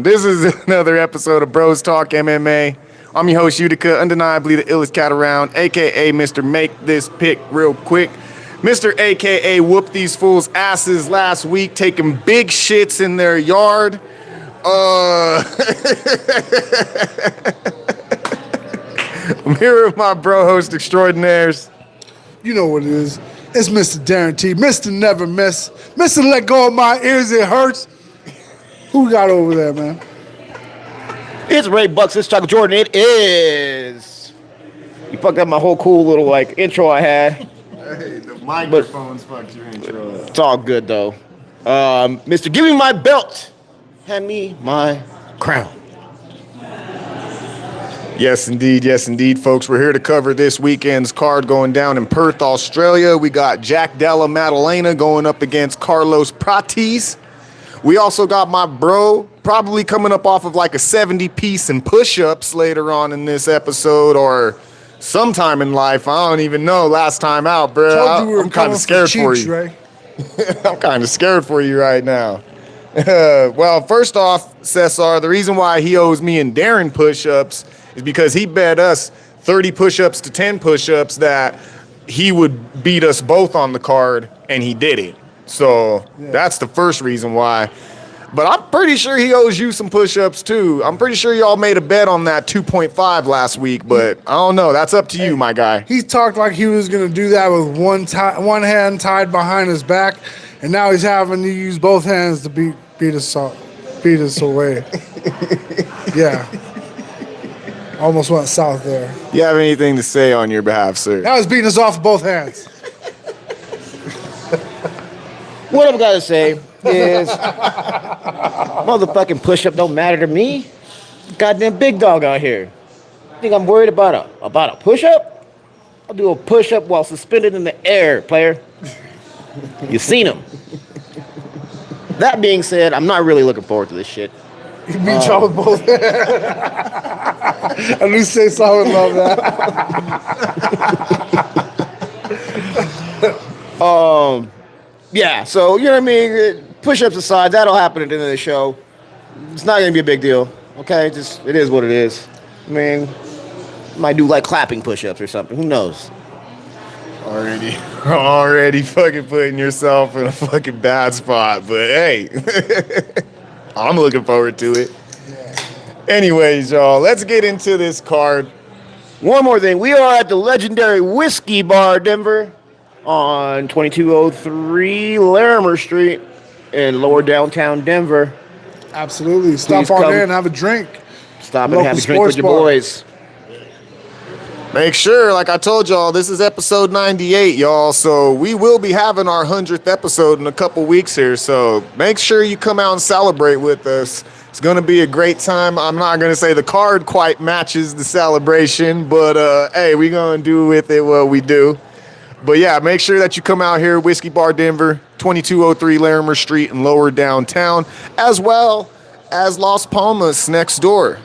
This is another episode of Bros Talk MMA. I'm your host, UTICA, undeniably the illest cat around, a.k.a. Mr. Make This Pick Real Quick. Mr. a.k.a. whooped these fools' asses last week, taking big shits in their yard. I'm here with my bro host extraordinaires. You know what it is. It's Mr. Guarantee, Mr. Never Miss, Mr. Let Go of My Ears, It Hurts. Who we got over there, man? It's RayBuck, this Chuck Jordan. It is. You fucked up my whole cool little intro I had. Hey, the microphones fucked your intro up. It's all good though. Mr. Give me my belt. Hand me my crown. Yes, indeed, folks. We're here to cover this weekend's card going down in Perth, Australia. We got Jack Della Maddalena going up against Carlos Prates. We also got my bro probably coming up off of like a 70-piece in push-ups later on in this episode or sometime in life. I don't even know. Last time out, bro. I'm kind of scared for you. Ray. I'm kind of scared for you right now. Well, first off, Cesar, the reason why he owes me and Darren push-ups is because he bet us 30 push-ups to 10 push-ups that he would beat us both on the card, and he did it. So that's the first reason why. But I'm pretty sure he owes you some push-ups too. I'm pretty sure y'all made a bet on that 2.5 last week, but I don't know. That's up to you, my guy. He talked like he was going to do that with one hand tied behind his back, and now he's having to use both hands to beat us away. Yeah. Almost went south there. You have anything to say on your behalf, sir? Now he's beating us off with both hands. What I'm gonna say is, motherfucking push-up don't matter to me. Goddamn big dog out here. Think I'm worried about a push-up? I'll do a push-up while suspended in the air, player. You seen him. That being said, I'm not really looking forward to this shit. He beat y'all with both hands. At least say so. I would love that. Yeah, so, you know what I mean? Push-ups aside, that'll happen at the end of the show. It's not going to be a big deal, okay? It is what it is. I mean, might do like clapping push-ups or something. Who knows? Already fucking putting yourself in a fucking bad spot, but hey, I'm looking forward to it. Yeah. Anyways, y'all, let's get into this card. One more thing. We are at the legendary Whiskey Bar, Denver, on 2203 Larimer Street in lower downtown Denver. Absolutely. Stop on there and have a drink. Stop and have a drink with your boys. Make sure, like I told y'all, this is episode 98, y'all. So we will be having our 100th episode in a couple weeks here. So make sure you come out and celebrate with us. It's going to be a great time. I'm not going to say the card quite matches the celebration, but hey, we're going to do with it what we do. But yeah, make sure that you come out here, Whiskey Bar Denver, 2203 Larimer Street in lower downtown, as well as Las Palmas next door.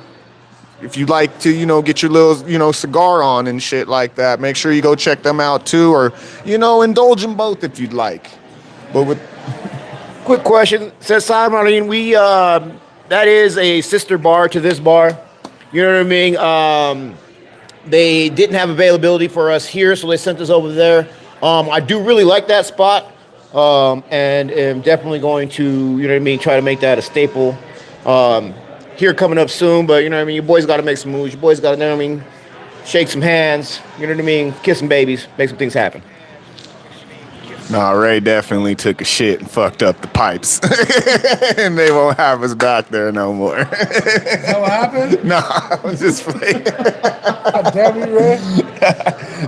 If you'd like to, get your little, cigar on and shit like that, make sure you go check them out too, or, indulge in both if you'd like. But with quick question, says Simon, that is a sister bar to this bar. You know what I mean? They didn't have availability for us here, so they sent us over there. I do really like that spot, and am definitely going to, try to make that a staple. Here coming up soon, but your boys got to make some moves. Your boys got to, shake some hands. You know what I mean? Kiss some babies, make some things happen. Nah, Ray definitely took a shit and fucked up the pipes. And they won't have us back there no more. Is that what happened? Nah, I was just playing. Damn you, Ray.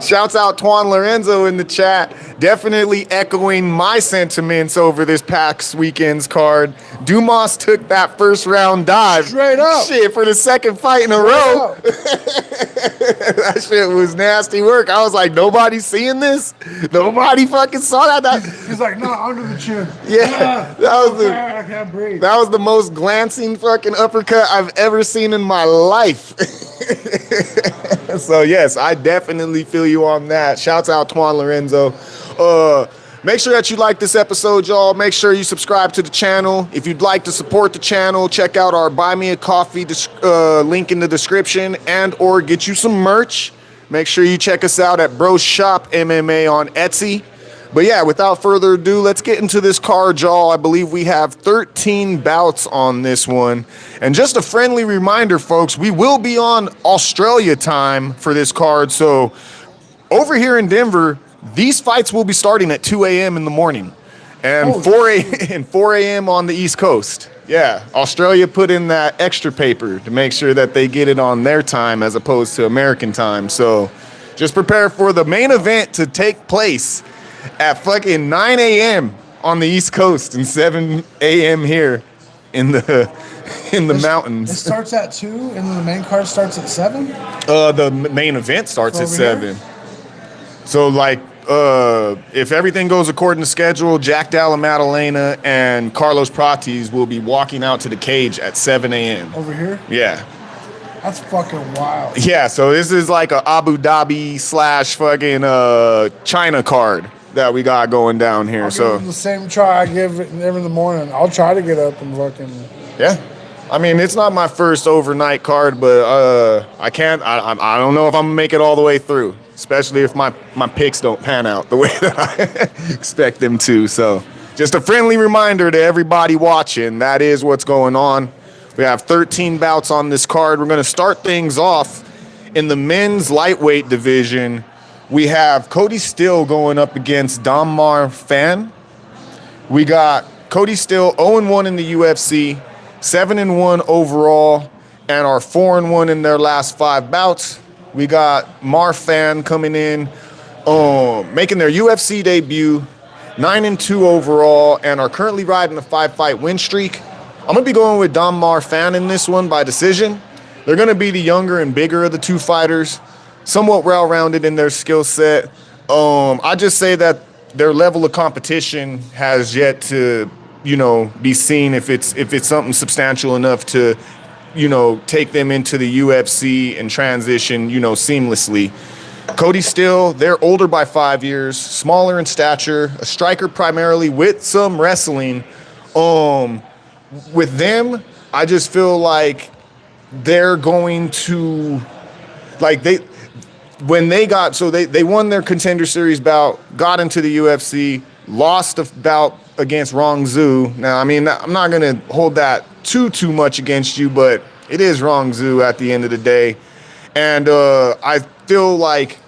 Shouts out Twan Lorenzo in the chat. Definitely echoing my sentiments over this past weekend's card. Dumas took that first round dive. Straight up. Shit, for the second fight in a row. That shit was nasty work. I was like, nobody's seeing this? Nobody fucking saw that? He's like, no, under the chin. Yeah, I can't breathe. That was the most glancing fucking uppercut I've ever seen in my life. So yes, I definitely feel you on that. Shouts out Twan Lorenzo. make sure that you like this episode, y'all. Make sure you subscribe to the channel. If you'd like to support the channel, check out our Buy Me a Coffee link in the description, and or get you some merch. Make sure you check us out at Bro Shop MMA on Etsy. But yeah, without further ado, let's get into this card, y'all. I believe we have 13 bouts on this one. And just a friendly reminder, folks, we will be on Australia time for this card. So over here in Denver, these fights will be starting at 2 a.m. in the morning and 4 a.m. on the East Coast. Yeah, Australia put in that extra paper to make sure that they get it on their time as opposed to American time. So just prepare for the main event to take place at fucking 9 a.m. on the East Coast and 7 a.m. here in the mountains. It starts at 2 and the main card starts at 7? The main event starts at 7. Here? So like if everything goes according to schedule, Jack Della Maddalena and Carlos Prates will be walking out to the cage at 7 a.m. Over here? Yeah. That's fucking wild. Yeah, so this is like a Abu Dhabi / fucking China card that we got going down here. I'll give it the same try I give it every in the morning. I'll try to get up and fucking. Yeah, I mean it's not my first overnight card, but I can't. I don't know if I'm gonna make it all the way through, especially if my picks don't pan out the way that I expect them to. So just a friendly reminder to everybody watching, that is what's going on. We have 13 bouts on this card. We're gonna start things off in the men's lightweight division. We have Cody Still going up against Donmar Fan. We got Cody Still 0-1 in the UFC, 7-1 overall, and are 4-1 in their last 5 bouts. We got Marfan coming in, making their UFC debut, 9-2 overall, and are currently riding a 5-fight win streak. I'm going to be going with Marfan in this one by decision. They're going to be the younger and bigger of the two fighters, somewhat well-rounded in their skill set. I just say that their level of competition has yet to, be seen if it's something substantial enough to, take them into the UFC and transition, seamlessly. Cody Still, they're older by 5 years, smaller in stature, a striker primarily with some wrestling. With them, I just feel like they're going to, they won their Contender Series bout, got into the UFC, lost a bout against Rong Zhu. Now, I mean, I'm not going to hold that too much against you, but it is Rong Zhu at the end of the day. And I feel like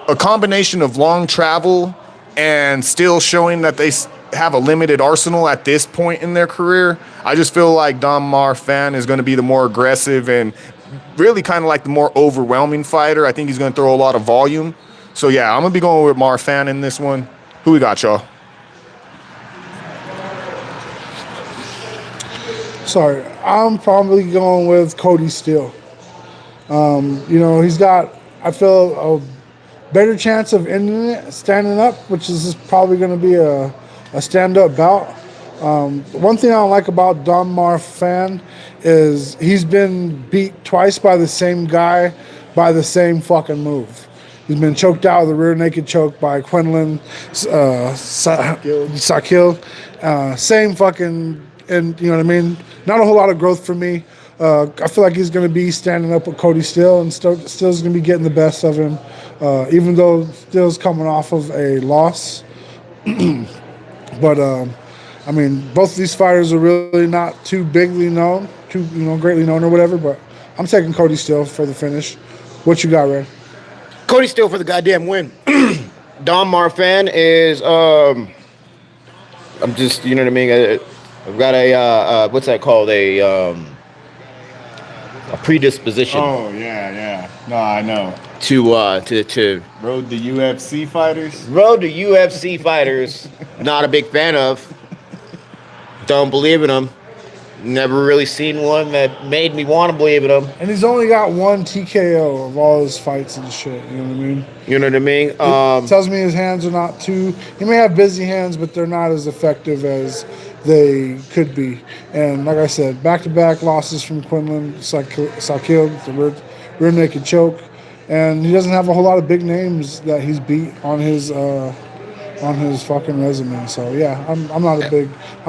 a combination of long travel and still showing that they have a limited arsenal at this point in their career, I just feel like Donmar Fan is going to be the more aggressive and really kind of like the more overwhelming fighter. I think he's going to throw a lot of volume. So yeah, I'm going to be going with Marfan in this one. Who we got, y'all? Sorry, I'm probably going with Cody Still. He's got, I feel, a better chance of ending it standing up, which is probably going to be a stand-up bout. One thing I don't like about Donmar Fan is he's been beat twice by the same guy by the same fucking move. He's been choked out with a rear naked choke by Quinlan Sakil. Same fucking, and you know what I mean? Not a whole lot of growth for me. I feel like he's going to be standing up with Cody Still, and Still's going to be getting the best of him, even though Still's coming off of a loss. But I mean, both of these fighters are really not too greatly known or whatever. But I'm taking Cody Still for the finish. What you got, Ray? Cody Still for the goddamn win. Donmar Fan is I'm just, you know what I mean. I've got a what's that called? A predisposition. Oh yeah. No, I know. To Road to UFC fighters. Road to UFC fighters. Not a big fan of. Don't believe in them. Never really seen one that made me want to believe in them. And he's only got one TKO of all his fights and shit. You know what I mean? You know what I mean? It tells me his hands are not too. He may have busy hands, but they're not as effective as they could be. And like I said, back-to-back losses from Quinlan Sakil, the rear naked choke. And he doesn't have a whole lot of big names that he's beat on his on his fucking resume. So yeah, I'm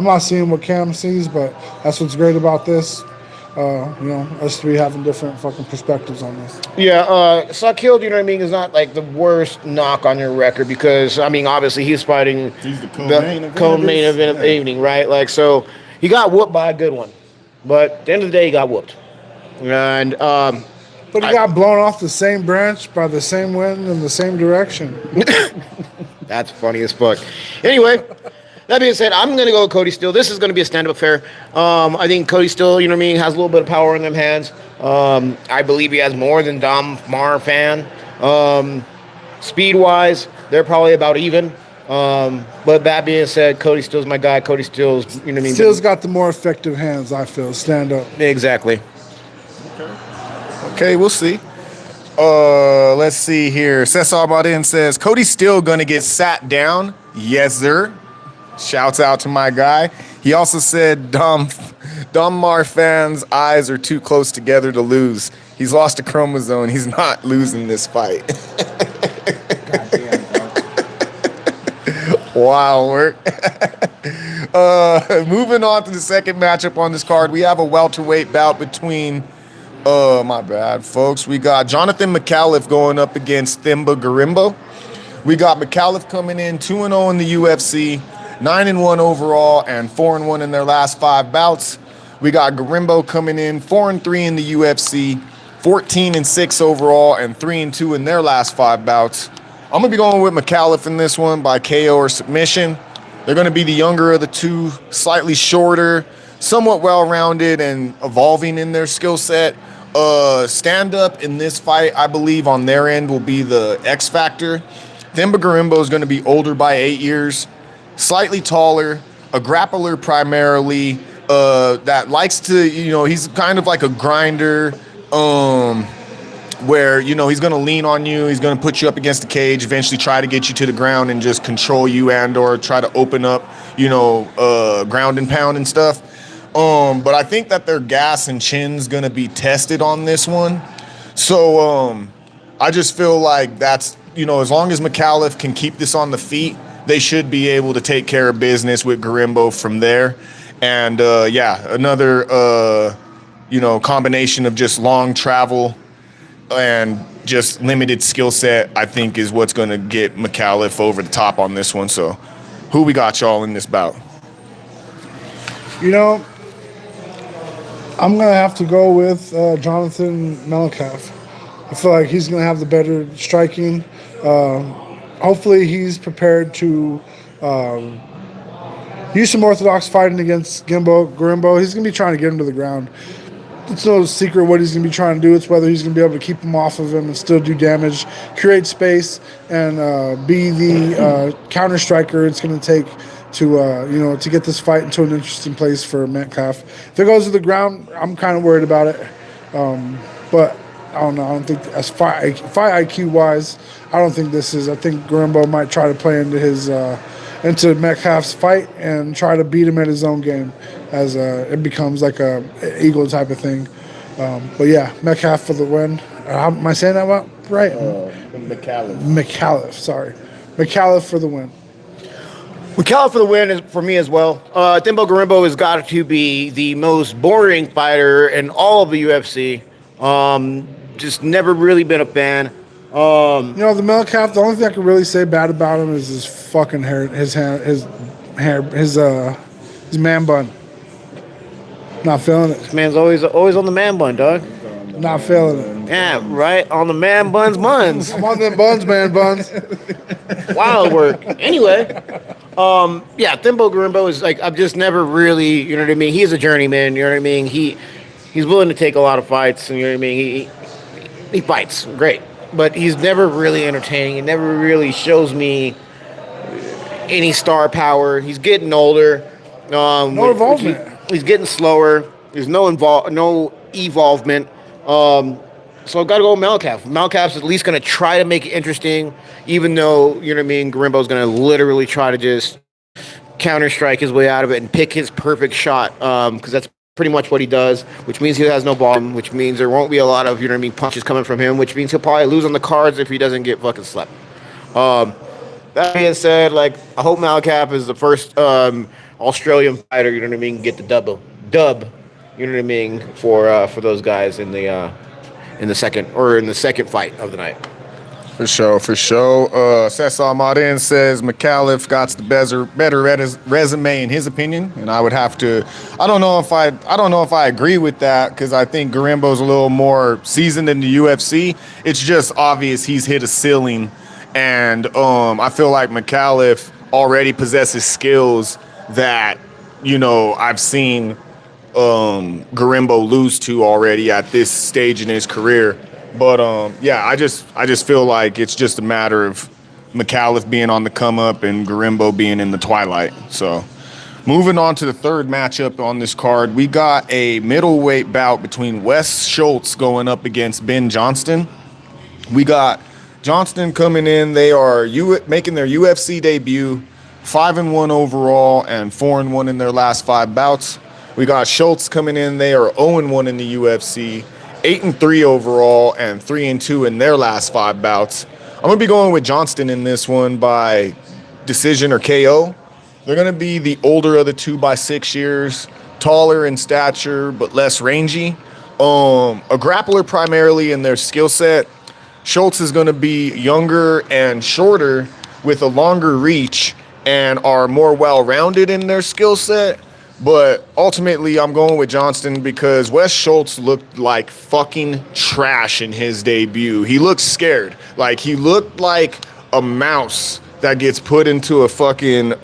not seeing what Cam sees, but that's what's great about this. Us three having different fucking perspectives on this. Yeah, Sakil, you know what I mean, is not like the worst knock on your record because, I mean, obviously he's fighting He's the co-main event of the evening, right? Like, so he got whooped by a good one. But at the end of the day, he got whooped. And, but he got blown off the same branch by the same wind in the same direction. That's funny as fuck. Anyway, that being said, I'm going to go with Cody Steele. This is going to be a stand-up affair. I think Cody Steele, you know what I mean, has a little bit of power in them hands. I believe he has more than Dom Marfan. Speed-wise, they're probably about even. But that being said, Cody Steele's my guy. Cody Steele's, you know what I mean? Steele's got the more effective hands, I feel. Stand up. Exactly. Okay, we'll see. Let's see here. Cesar Baudin says, Cody's still going to get sat down. Yes, sir. Shouts out to my guy. He also said Dom Marfan's eyes are too close together to lose. He's lost a chromosome. He's not losing this fight. Wild work. Moving on to the second matchup on this card, we have a welterweight bout between my bad, folks. We got Jonathan McAuliffe going up against Themba Gorimbo. We got McAuliffe coming in 2-0 in the UFC, 9-1 overall, and 4-1 in their last 5 bouts. We got Gorimbo coming in 4-3 in the UFC, 14-6 overall, and 3-2 in their last 5 bouts. I'm going to be going with McAuliffe in this one by KO or submission. They're going to be the younger of the two, slightly shorter, somewhat well-rounded, and evolving in their skill set. Stand-up in this fight, I believe, on their end will be the X factor. Themba Gorimbo is going to be older by 8 years, slightly taller, a grappler primarily, that likes to, he's kind of like a grinder, where, he's going to lean on you, he's going to put you up against the cage, eventually try to get you to the ground and just control you and or try to open up, ground and pound and stuff. But I think that their gas and chin's going to be tested on this one. So I just feel like that's, as long as McAuliffe can keep this on the feet, they should be able to take care of business with Gorimbo from there. And, another, combination of just long travel and just limited skill set, I think, is what's going to get McAuliffe over the top on this one. So who we got y'all in this bout? I'm going to have to go with Jonathan Mellencamp. I feel like he's going to have the better striking. Hopefully he's prepared to use some orthodox fighting against Gorimbo. He's going to be trying to get him to the ground. It's no secret what he's going to be trying to do. It's whether he's going to be able to keep him off of him and still do damage, create space, and be the counter striker it's going to take to get this fight into an interesting place for Metcalf. If it goes to the ground, I'm kind of worried about it. But I don't know. I don't think as fight IQ wise, I don't think this is. I think Gorimbo might try to play into his into Metcalf's fight and try to beat him at his own game, as it becomes like a eagle type of thing. But yeah, Metcalf for the win. Am I saying that right? McAuliffe. Sorry, McAuliffe for the win. McAuliffe for the win is for me as well. Themba Gorimbo has got to be the most boring fighter in all of the UFC. Just never really been a fan. The Mellencamp, the only thing I can really say bad about him is his fucking hair, his man bun. Not feeling it. This man's always on the man bun, dog. Not feeling it. Yeah, right on the man buns. I'm on them buns, man buns. Wild work. Anyway, Themba Gorimbo is like, I've just never really, you know what I mean? He's a journeyman, you know what I mean? He's willing to take a lot of fights, and you know what I mean? He fights, great. But he's never really entertaining. He never really shows me any star power. He's getting older. No involvement. He's getting slower. There's no evolvement. So I've got to go with Mellencamp. Mellencamp's at least going to try to make it interesting, even though, you know what I mean, Gorimbo's going to literally try to just counter-strike his way out of it and pick his perfect shot, because that's pretty much what he does, which means he has no ball, which means there won't be a lot of, punches coming from him, which means he'll probably lose on the cards if he doesn't get fucking slept. That being said, like I hope Malcap is the first Australian fighter. You know what I mean? Get the dub. You know what I mean for those guys in the second fight of the night. For sure. Cesar Martin says McAuliffe got the better resume in his opinion, and I would have to. I don't know if I agree with that because I think Garimbo's a little more seasoned in the UFC. It's just obvious he's hit a ceiling, and I feel like McAuliffe already possesses skills that I've seen Garimbo lose to already at this stage in his career. But I just feel like it's just a matter of McAuliffe being on the come up and Garimbo being in the twilight. So moving on to the third matchup on this card, we got a middleweight bout between Wes Schultz going up against Ben Johnston. We got Johnston coming in. They are making their UFC debut, 5-1 overall and 4-1 in their last 5 bouts. We got Schultz coming in. They are 0-1 in the UFC. 8-3 overall and 3-2 in their last 5 bouts. I'm gonna be going with Johnston in this one by decision or KO. They're gonna be the older of the two by 6 years, taller in stature but less rangy. A grappler primarily in their skill set. Schultz is gonna be younger and shorter with a longer reach and are more well-rounded in their skill set. But ultimately, I'm going with Johnston because Wes Schultz looked like fucking trash in his debut. He looked scared. Like, he looked like a mouse that gets put into a fucking,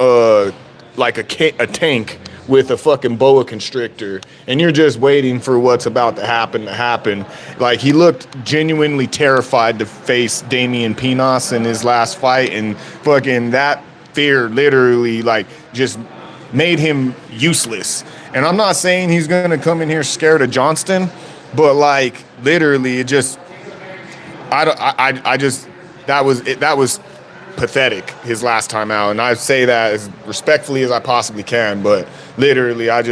like a tank with a fucking boa constrictor. And you're just waiting for what's about to happen. Like, he looked genuinely terrified to face Damian Pinas in his last fight. And fucking that fear literally, like, just made him useless. And I'm not saying he's going to come in here scared of Johnston, but like literally it just that was pathetic his last time out. And I say that as respectfully as I possibly can, but literally I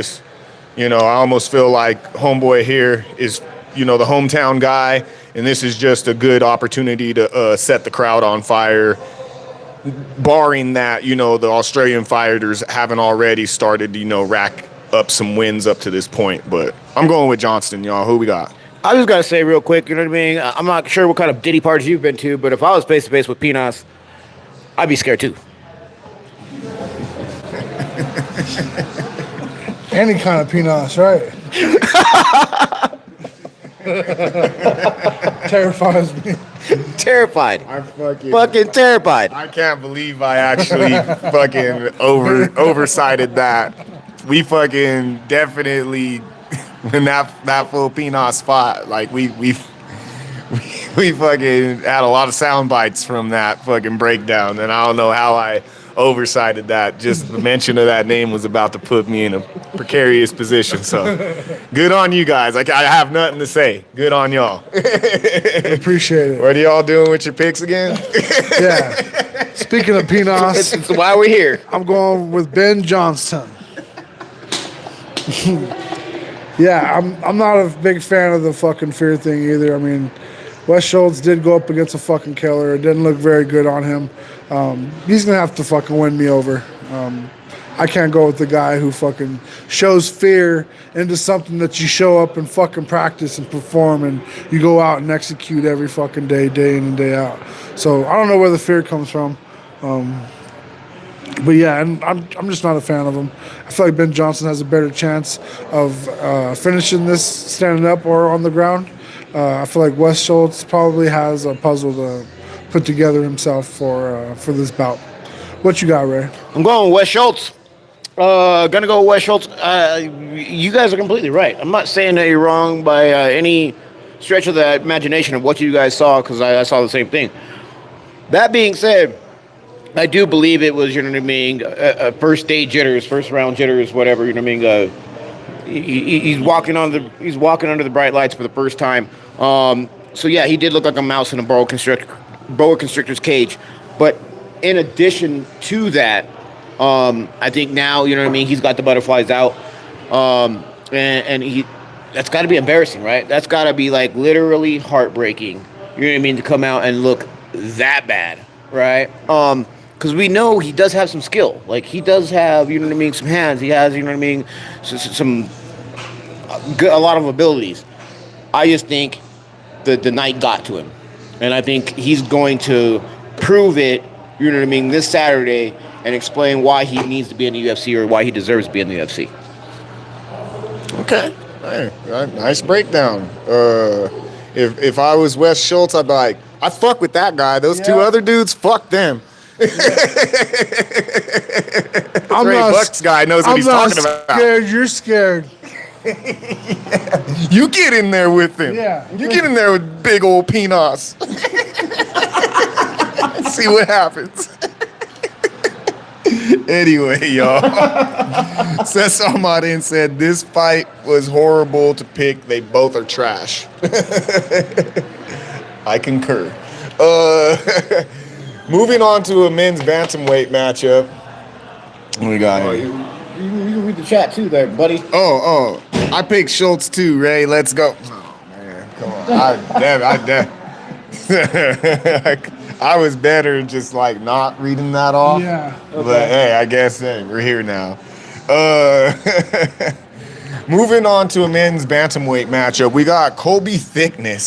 almost feel like homeboy here is the hometown guy, and this is just a good opportunity to set the crowd on fire. Barring that, the Australian fighters haven't already started to, rack up some wins up to this point. But I'm going with Johnston, y'all. Who we got? I just got to say real quick, you know what I mean? I'm not sure what kind of ditty parties you've been to, but if I was face-to-face with Pinas, I'd be scared too. Any kind of Pinas, right? Terrifies me. Terrified. I'm fucking terrified. I can't believe I actually fucking oversighted that. We fucking definitely when that full Pinas spot, like we fucking had a lot of sound bites from that fucking breakdown, and I don't know how I oversighted that. Just the mention of that name was about to put me in a precarious position. So good on you guys. Like, I have nothing to say. Good on y'all. Appreciate it. What are y'all doing with your picks again? Yeah. Speaking of Pinas, it's why we're here. I'm going with Ben Johnston. Yeah, I'm not a big fan of the fucking fear thing either. I mean, Wes Schultz did go up against a fucking killer. It didn't look very good on him. He's going to have to fucking win me over. I can't go with the guy who fucking shows fear into something that you show up and fucking practice and perform and you go out and execute every fucking day in and day out. So I don't know where the fear comes from. But yeah, and I'm just not a fan of him. I feel like Ben Johnston has a better chance of finishing this standing up or on the ground. I feel like Wes Schultz probably has a puzzle to put together himself for this bout. What you got, Ray? I'm going with Wes Schultz. Gonna go with Wes Schultz. You guys are completely right. I'm not saying that you're wrong by any stretch of the imagination of what you guys saw, because I saw the same thing. That being said, I do believe it was, you know what I mean, first day jitters, first round jitters, whatever, you know what I mean. He's walking under the bright lights for the first time. So yeah, he did look like a mouse in a boa constrictor's cage. But in addition to that, I think now, you know what I mean, he's got the butterflies out. And that's got to be embarrassing, right? That's got to be like literally heartbreaking. You know what I mean, to come out and look that bad, right? because we know he does have some skill. Like, he does have, you know what I mean, some hands. He has, you know what I mean, some a lot of abilities. I just think the night got to him. And I think he's going to prove it, you know what I mean, this Saturday and explain why he needs to be in the UFC or why he deserves to be in the UFC. Okay. Hey, nice breakdown. If I was Wes Schultz, I'd be like, I fuck with that guy. Those two other dudes, fuck them. RayBuck's guy knows what he's talking about. Scared, you're scared. You get in there with him. Yeah. You get in there with big old peanuts. See what happens. Anyway, y'all. Cesar Martin said this fight was horrible to pick. They both are trash. I concur. Moving on to a men's bantamweight matchup. What we got here? You can read the chat too there, buddy. Oh. I picked Schultz too, Ray. Let's go. Oh, man. Come on. I was better just like not reading that off. Yeah. Okay. But hey, I guess we're here now. Moving on to a men's bantamweight matchup, we got Colby Thickness.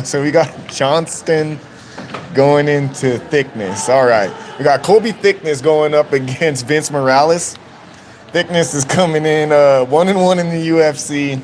So we got Johnston going into Thickness. All right. We got Colby Thickness going up against Vince Morales. Thickness is coming in 1-1 in the UFC,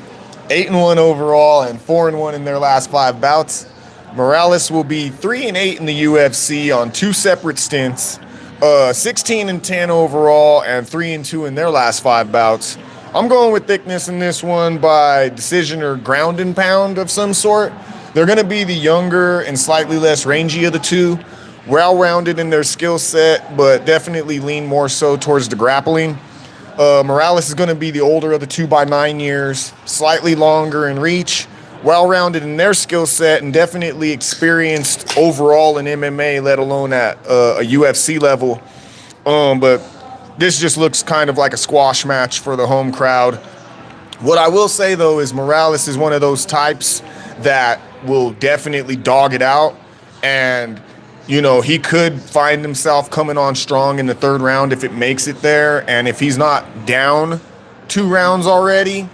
8-1 overall, and 4-1 in their last 5 bouts. Morales will be 3-8 in the UFC on 2 separate stints, 16-10 overall, and 3-2 in their last 5 bouts. I'm going with Thickness in this one by decision or ground and pound of some sort. They're going to be the younger and slightly less rangy of the two, well-rounded in their skill set, but definitely lean more so towards the grappling. Morales is going to be the older of the two by 9 years, slightly longer in reach, well-rounded in their skill set, and definitely experienced overall in MMA, let alone at a UFC level. But this just looks kind of like a squash match for the home crowd. What I will say, though, is Morales is one of those types that will definitely dog it out, and you know, he could find himself coming on strong in the 3rd round if it makes it there. And if he's not down 2 rounds already,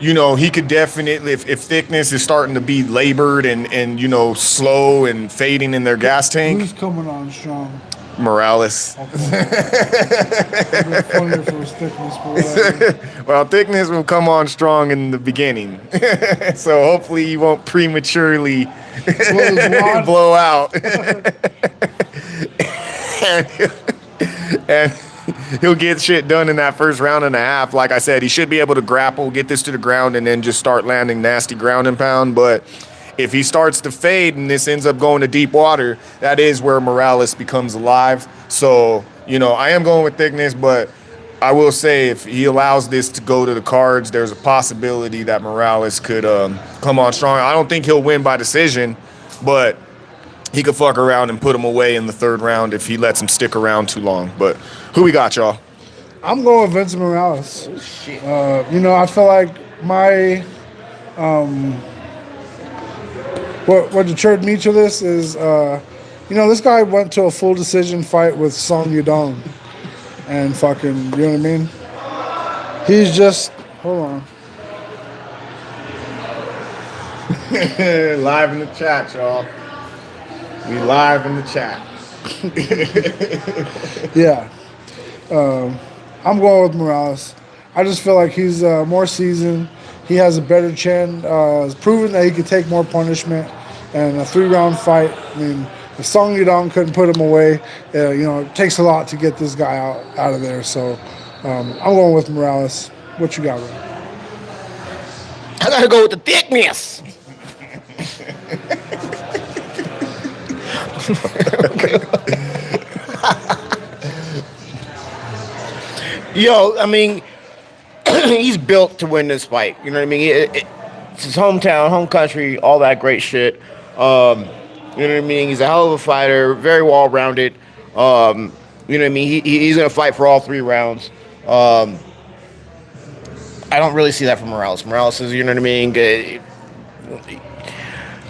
you know, he could definitely, if Thickness is starting to be labored and you know, slow and fading in their gas tank. Who's coming on strong? Morales. Okay. Funny if it was Thickness, but whatever. Well, Thickness will come on strong in the beginning. So hopefully he won't prematurely blow out. and he'll get shit done in that 1st round and a half. Like I said, he should be able to grapple, get this to the ground, and then just start landing nasty ground and pound. But if he starts to fade and this ends up going to deep water, that is where Morales becomes alive. So, you know, I am going with Thickness, but I will say if he allows this to go to the cards, there's a possibility that Morales could come on strong. I don't think he'll win by decision, but he could fuck around and put him away in the 3rd round if he lets him stick around too long. But who we got, y'all? I'm going with Vince Morales. Oh, shit. You know, I feel like my what deterred me to this is, you know, this guy went to a full decision fight with Song Yadong, and fucking, you know what I mean? He's just, hold on. Live in the chat, y'all. We live in the chat. Yeah. I'm going with Morales. I just feel like he's more seasoned. He has a better chin. He's proven that he could take more punishment. And a 3-round fight, I mean, if Song Yadong couldn't put him away, you know, it takes a lot to get this guy out of there. So I'm going with Morales. What you got, Ray? I gotta go with the Thickness. Yo, I mean, he's built to win this fight. You know what I mean? It's his hometown, home country, all that great shit. You know what I mean? He's a hell of a fighter, very well-rounded. You know what I mean? He's going to fight for all 3 rounds. I don't really see that from Morales. Morales is, you know what I mean?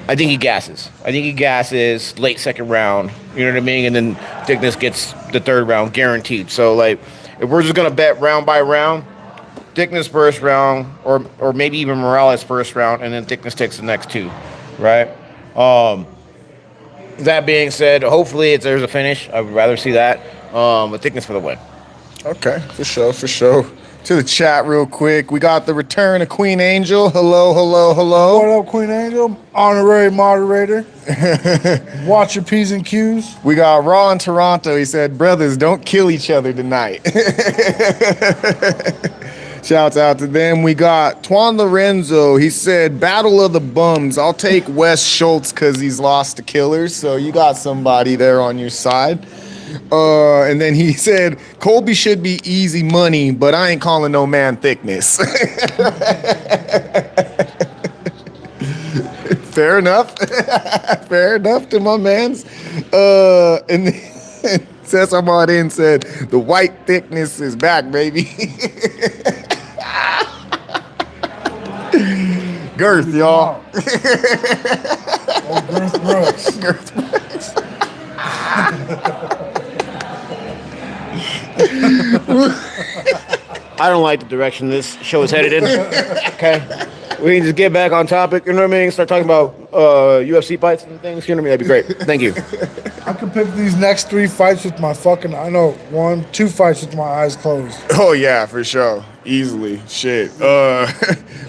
I think he gasses. Late 2nd round. You know what I mean? And then Thickness gets the third round, guaranteed. So, like, if we're just going to bet round by round, thickness first round, or maybe even Morales first round, and then thickness takes the next two, right? That being said, hopefully there's a finish. I would rather see that. But thickness for the win. Okay, for sure. To the chat real quick. We got the return of Queen Angel. Hello. What up, Queen Angel? Honorary moderator. Watch your P's and Q's. We got Raw in Toronto. He said, brothers, don't kill each other tonight. Shouts out to them. We got Twan Lorenzo. He said, Battle of the Bums. I'll take Wes Schultz because he's lost to Killers. So you got somebody there on your side. And then he said, Colby should be easy money, but I ain't calling no man thickness. Fair enough. Fair enough to my mans. And then Cesar Martin said, the white thickness is back, baby. Girth, y'all. Oh, Girth Brooks. Girth Brooks. I don't like the direction this show is headed in. Okay. We can just get back on topic, you know what I mean? Start talking about UFC fights and things, you know what I mean? That'd be great. Thank you. I could pick these next 3 fights with my fucking, I know, 1, 2 fights with my eyes closed. Oh, yeah, for sure. Easily. Shit.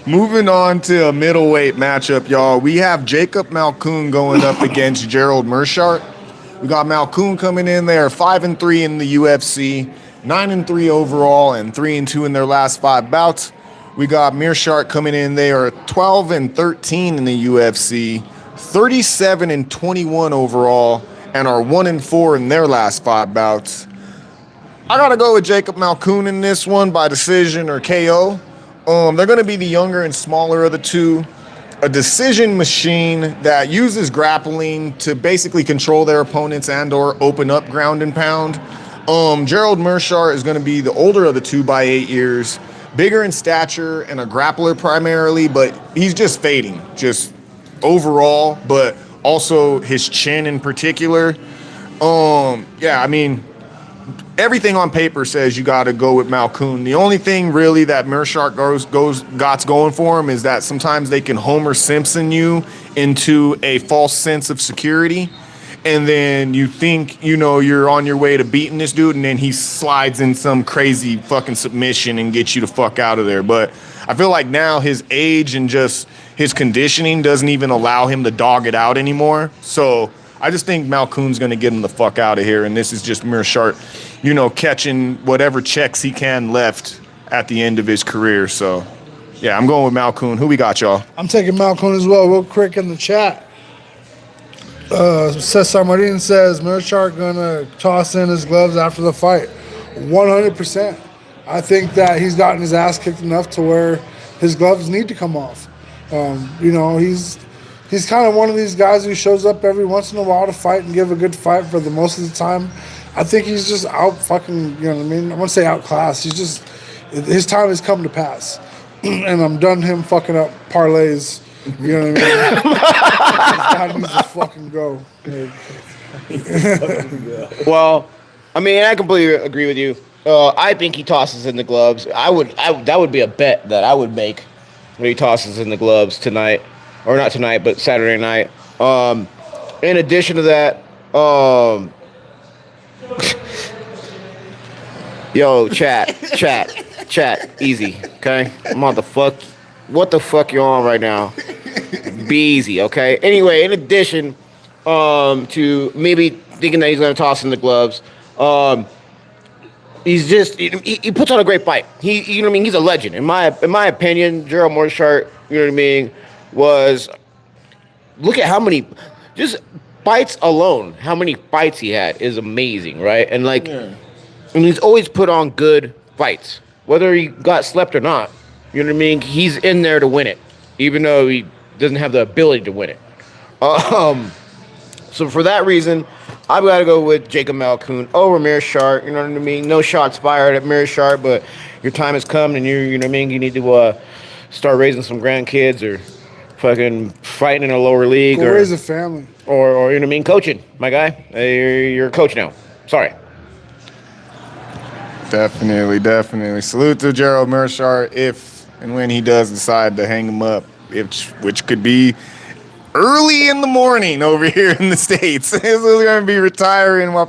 Moving on to a middleweight matchup, y'all. We have Jacob Malkoun going up against Gerald Meerschaert. We got Malkoun coming in there, 5-3 in the UFC, 9-3 overall, and 3-2 in their last 5 bouts. We got Meerschaert coming in there, 12-13 in the UFC, 37-21 overall, and are 1-4 in their last 5 bouts. I gotta go with Jacob Malkoun in this one by decision or KO. They're gonna be the younger and smaller of the two. A decision machine that uses grappling to basically control their opponents and or open up ground and pound. Gerald Meerschaert is going to be the older of the two by 8 years, bigger in stature and a grappler primarily, but he's just fading, just overall, but also his chin in particular. Yeah, I mean, everything on paper says you got to go with Malkoun. The only thing really that Meerschaert got going for him is that sometimes they can Homer Simpson you into a false sense of security. And then you think, you know, you're on your way to beating this dude, and then he slides in some crazy fucking submission and gets you the fuck out of there. But I feel like now his age and just his conditioning doesn't even allow him to dog it out anymore. So I just think Malkoun's going to get him the fuck out of here, and this is just Meerschaert, you know, catching whatever checks he can left at the end of his career. So, yeah, I'm going with Malkoun. Who we got, y'all? I'm taking Malkoun as well. Real quick in the chat. Cesar Marin says Meerschaert gonna toss in his gloves after the fight. 100%. I think that he's gotten his ass kicked enough to where his gloves need to come off. You know, he's kind of one of these guys who shows up every once in a while to fight and give a good fight for the most of the time. I think he's just out fucking, you know what I mean? I won't say outclassed. He's just, his time has come to pass. And I'm done him fucking up parlays. You know what I mean? This guy needs to fucking go. Well, I mean, I completely agree with you. I think he tosses in the gloves. That would be a bet that I would make when he tosses in the gloves tonight. Or not tonight, but Saturday night. In addition to that, yo, chat, easy, okay? What the fuck you on right now? Be easy, okay? Anyway, in addition to maybe thinking that he's going to toss in the gloves, he's just he puts on a great fight. You know what I mean? He's a legend. In my opinion, Gerald Meerschaert, you know what I mean, was, look at how many just fights alone, how many fights he had is amazing, right? And like, yeah. And he's always put on good fights, whether he got slept or not. You know what I mean? He's in there to win it, even though he doesn't have the ability to win it. So for that reason, I've got to go with Jacob Malkoun over Meerschaert. You know what I mean? No shots fired at Meerschaert, but your time has come, and you know what I mean? You need to start raising some grandkids or fucking fighting in a lower league. Go raise a family. Or you know what I mean? Coaching, my guy. You're a coach now. Sorry. Definitely. Salute to Gerald Mearshart if and when he does decide to hang him up, which could be early in the morning over here in the States. He's going to be retiring while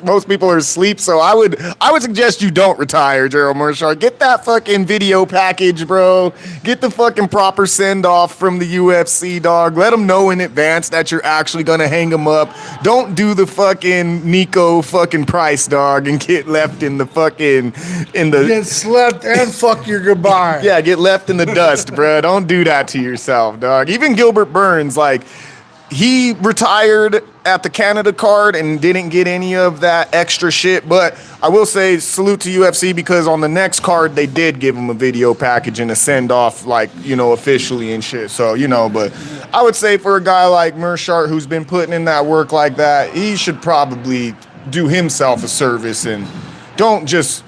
most people are asleep. So I would suggest you don't retire, Gerald Mearshart. Get that fucking video package, bro. Get the fucking proper send off from the UFC, dog. Let them know in advance that you're actually going to hang them up. Don't do the fucking Nico fucking Price, dog, and get left in the fucking Get slept and fuck your goodbye. Yeah, get left in the dust, bro. Don't do that to yourself, dog. Even Gilbert Burns, like, he retired at the Canada card and didn't get any of that extra shit. But I will say salute to UFC because on the next card they did give him a video package and a send off, like, you know, officially and shit. So, you know, but I would say for a guy like Mearshart who's been putting in that work like that, he should probably do himself a service and don't just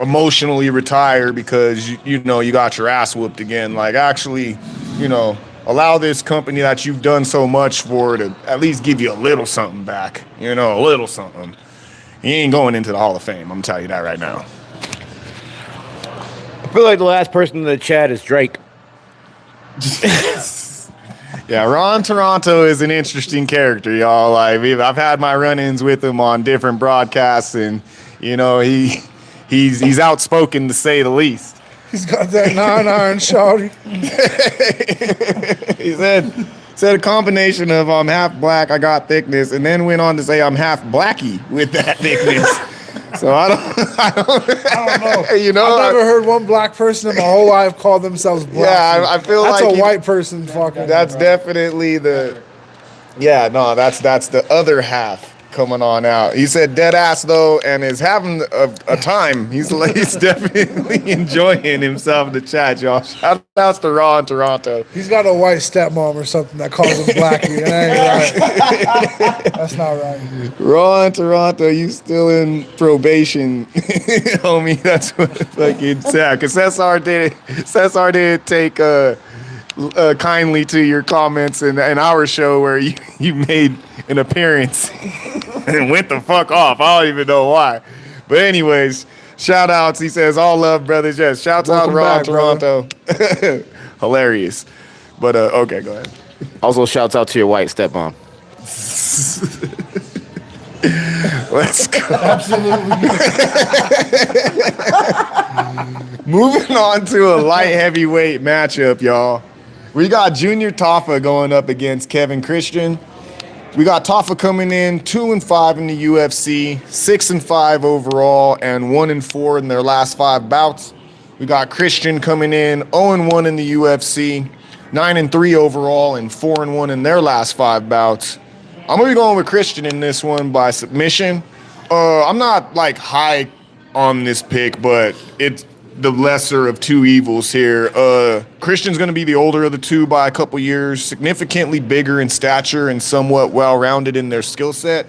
emotionally retire because you know you got your ass whooped again. Like, actually, you know, allow this company that you've done so much for to at least give you a little something back. You know, a little something. He ain't going into the Hall of Fame. I'm gonna tell you that right now. I feel like the last person in the chat is Drake. Yeah, Ron Toronto is an interesting character, y'all. Like, I've had my run-ins with him on different broadcasts, and you know, he's outspoken to say the least. He's got that 9-iron shawty. He said a combination of I'm half black, I got thickness, and then went on to say I'm half blacky with that thickness. So I don't know. You know, I've never heard one black person in my whole life call themselves black. Yeah, I feel that's like a white person fucking. That's definitely the. Yeah, no, that's the other half coming on out. He said dead ass though, and is having a time. He's definitely enjoying himself in the chat, y'all. Shout outs to Raw in Toronto. He's got a white stepmom or something that calls him Blackie. That ain't right. That's not right. Raw in Toronto, you still in probation, homie. That's what fucking sad. Because Cesar did take kindly to your comments in our show where you made an appearance and went the fuck off. I don't even know why. But anyways, shout outs. He says, all love, brothers. Yes, shouts out Raw Toronto. Hilarious. But okay, go ahead. Also, shouts out to your white stepmom. Let's go. Absolutely. Moving on to a light heavyweight matchup, y'all. We got Junior Tafa going up against Kevin Christian. We got Tafa coming in 2-5 in the UFC, 6-5 overall, and 1-4 in their last 5 bouts. We got Christian coming in 0-1 in the UFC, 9-3 overall, and 4-1 in their last 5 bouts. I'm gonna be going with Christian in this one by submission. I'm not like high on this pick, but it's the lesser of two evils here. Christian's gonna be the older of the two by a couple years, significantly bigger in stature and somewhat well-rounded in their skill set.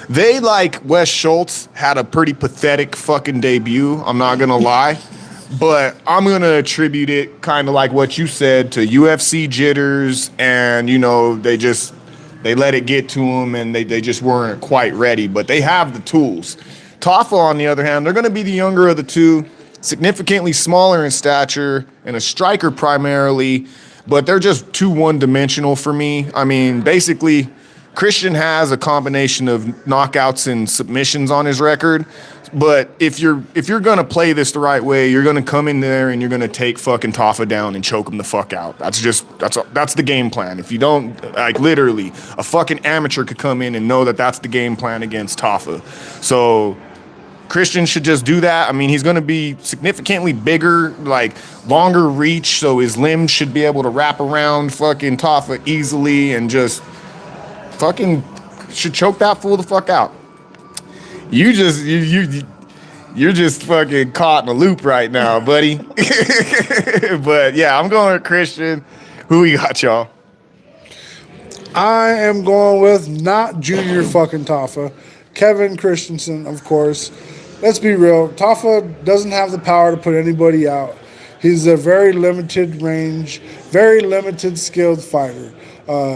They, like Wes Schultz, had a pretty pathetic fucking debut, I'm not gonna lie. But I'm going to attribute it kind of like what you said to UFC jitters, and, you know, they let it get to them and they just weren't quite ready. But they have the tools. Tafa, on the other hand, they're going to be the younger of the two, significantly smaller in stature and a striker primarily, but they're just too one-dimensional for me. I mean, basically, Christian has a combination of knockouts and submissions on his record. But if you're gonna play this the right way, you're gonna come in there and you're gonna take fucking Tafa down and choke him the fuck out. That's the game plan. If you don't, like, literally, a fucking amateur could come in and know that that's the game plan against Tafa. So Christian should just do that. I mean, he's gonna be significantly bigger, like longer reach, so his limbs should be able to wrap around fucking Tafa easily and just fucking should choke that fool the fuck out. You're just fucking caught in a loop right now, buddy. But yeah, I'm going with Christian. Who we got, y'all? I am going with not Junior fucking Tafa. Kevin Christensen, of course. Let's be real. Tafa doesn't have the power to put anybody out. He's a very limited range, very limited skilled fighter.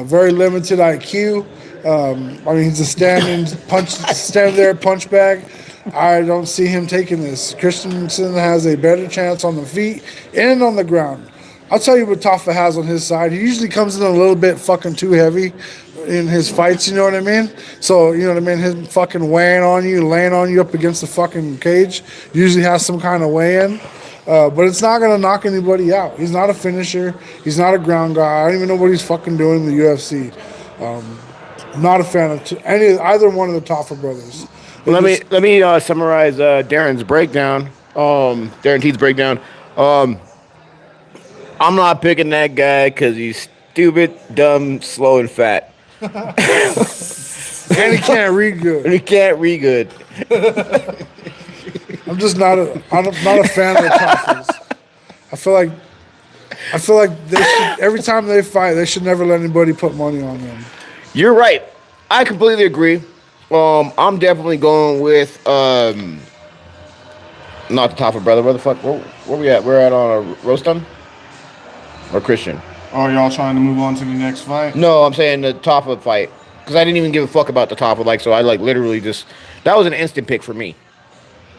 Very limited IQ. I mean, he's a stand there punch bag. I don't see him taking this. Christensen has a better chance on the feet and on the ground. I'll tell you what Taffa has on his side. He usually comes in a little bit fucking too heavy in his fights, you know what I mean? So, you know what I mean? Him fucking weighing on you, laying on you up against the fucking cage usually has some kind of weigh-in. But it's not going to knock anybody out. He's not a finisher. He's not a ground guy. I don't even know what he's fucking doing in the UFC. I'm not a fan of either one of the Taffa brothers. Let me summarize Darren's breakdown. Darren T's breakdown. I'm not picking that guy because he's stupid, dumb, slow, and fat. And he can't read good. And he can't read good. I'm just not a fan of the Taffas. I feel like they should, every time they fight, they should never let anybody put money on them. You're right. I completely agree. I'm definitely going with not the Taffa brother. Where the fuck? Where we at? We're at on Rostam or Christian. Oh, y'all trying to move on to the next fight? No, I'm saying the Taffa fight because I didn't even give a fuck about the Taffa. Like, so I literally just that was an instant pick for me.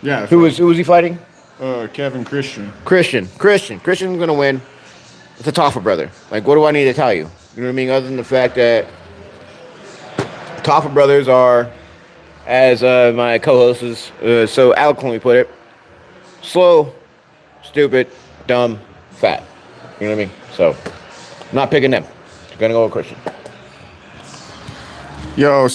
Yeah. Who was he fighting? Kevin Christian. Christian's gonna win. It's a Taffa brother. Like, what do I need to tell you? You know what I mean? Other than the fact that Taffa brothers are, as my co-host is so eloquently put it, slow, stupid, dumb, fat. You know what I mean? So, not picking them. Gonna go with Christian. Yo,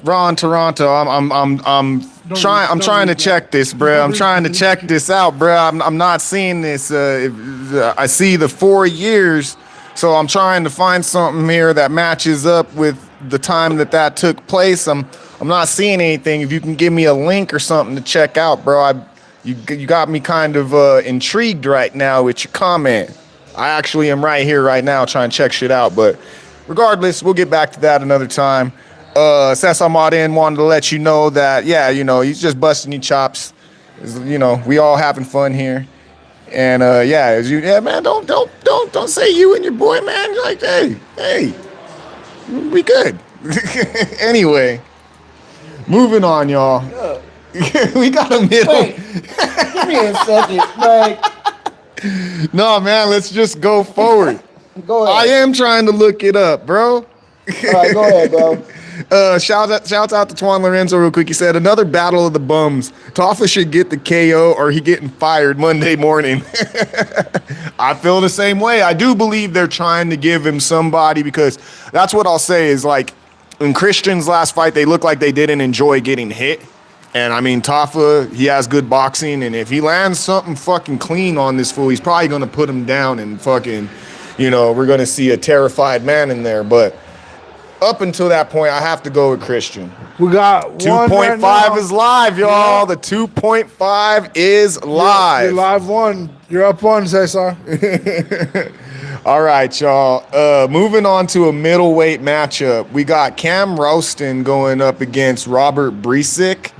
Ron Toronto, I'm trying to check this, bro. I'm trying to check this out, bro. I'm not seeing this. I see the 4 years, so I'm trying to find something here that matches up with the time that took place. I'm not seeing anything. If you can give me a link or something to check out, bro. You got me kind of intrigued right now with your comment. I actually am right here right now trying to check shit out, but regardless, we'll get back to that another time. Cesar Martin wanted to let you know that, yeah, you know, he's just busting your chops. You know, we all having fun here. And yeah, man, don't say you and your boy, man. You're like, hey, we good. Anyway, moving on, y'all. We got a middle. Wait, give me a second, like. No, man, let's just go forward. Go ahead. I am trying to look it up, bro. All right, go ahead, bro. Shouts out to Twan Lorenzo real quick. He said, another battle of the bums. Taffa should get the KO or he getting fired Monday morning. I feel the same way. I do believe they're trying to give him somebody because that's what I'll say is like in Christian's last fight, they look like they didn't enjoy getting hit. And I mean, Taffa, he has good boxing. And if he lands something fucking clean on this fool, he's probably going to put him down and fucking, you know, we're going to see a terrified man in there. But up until that point, I have to go with Christian. We got 2.5 right is live, y'all. Yeah. The 2.5 is live. You're live one. You're up one, Cesar. All right, y'all. Moving on to a middleweight matchup. We got Cam Roston going up against Robert Brisic.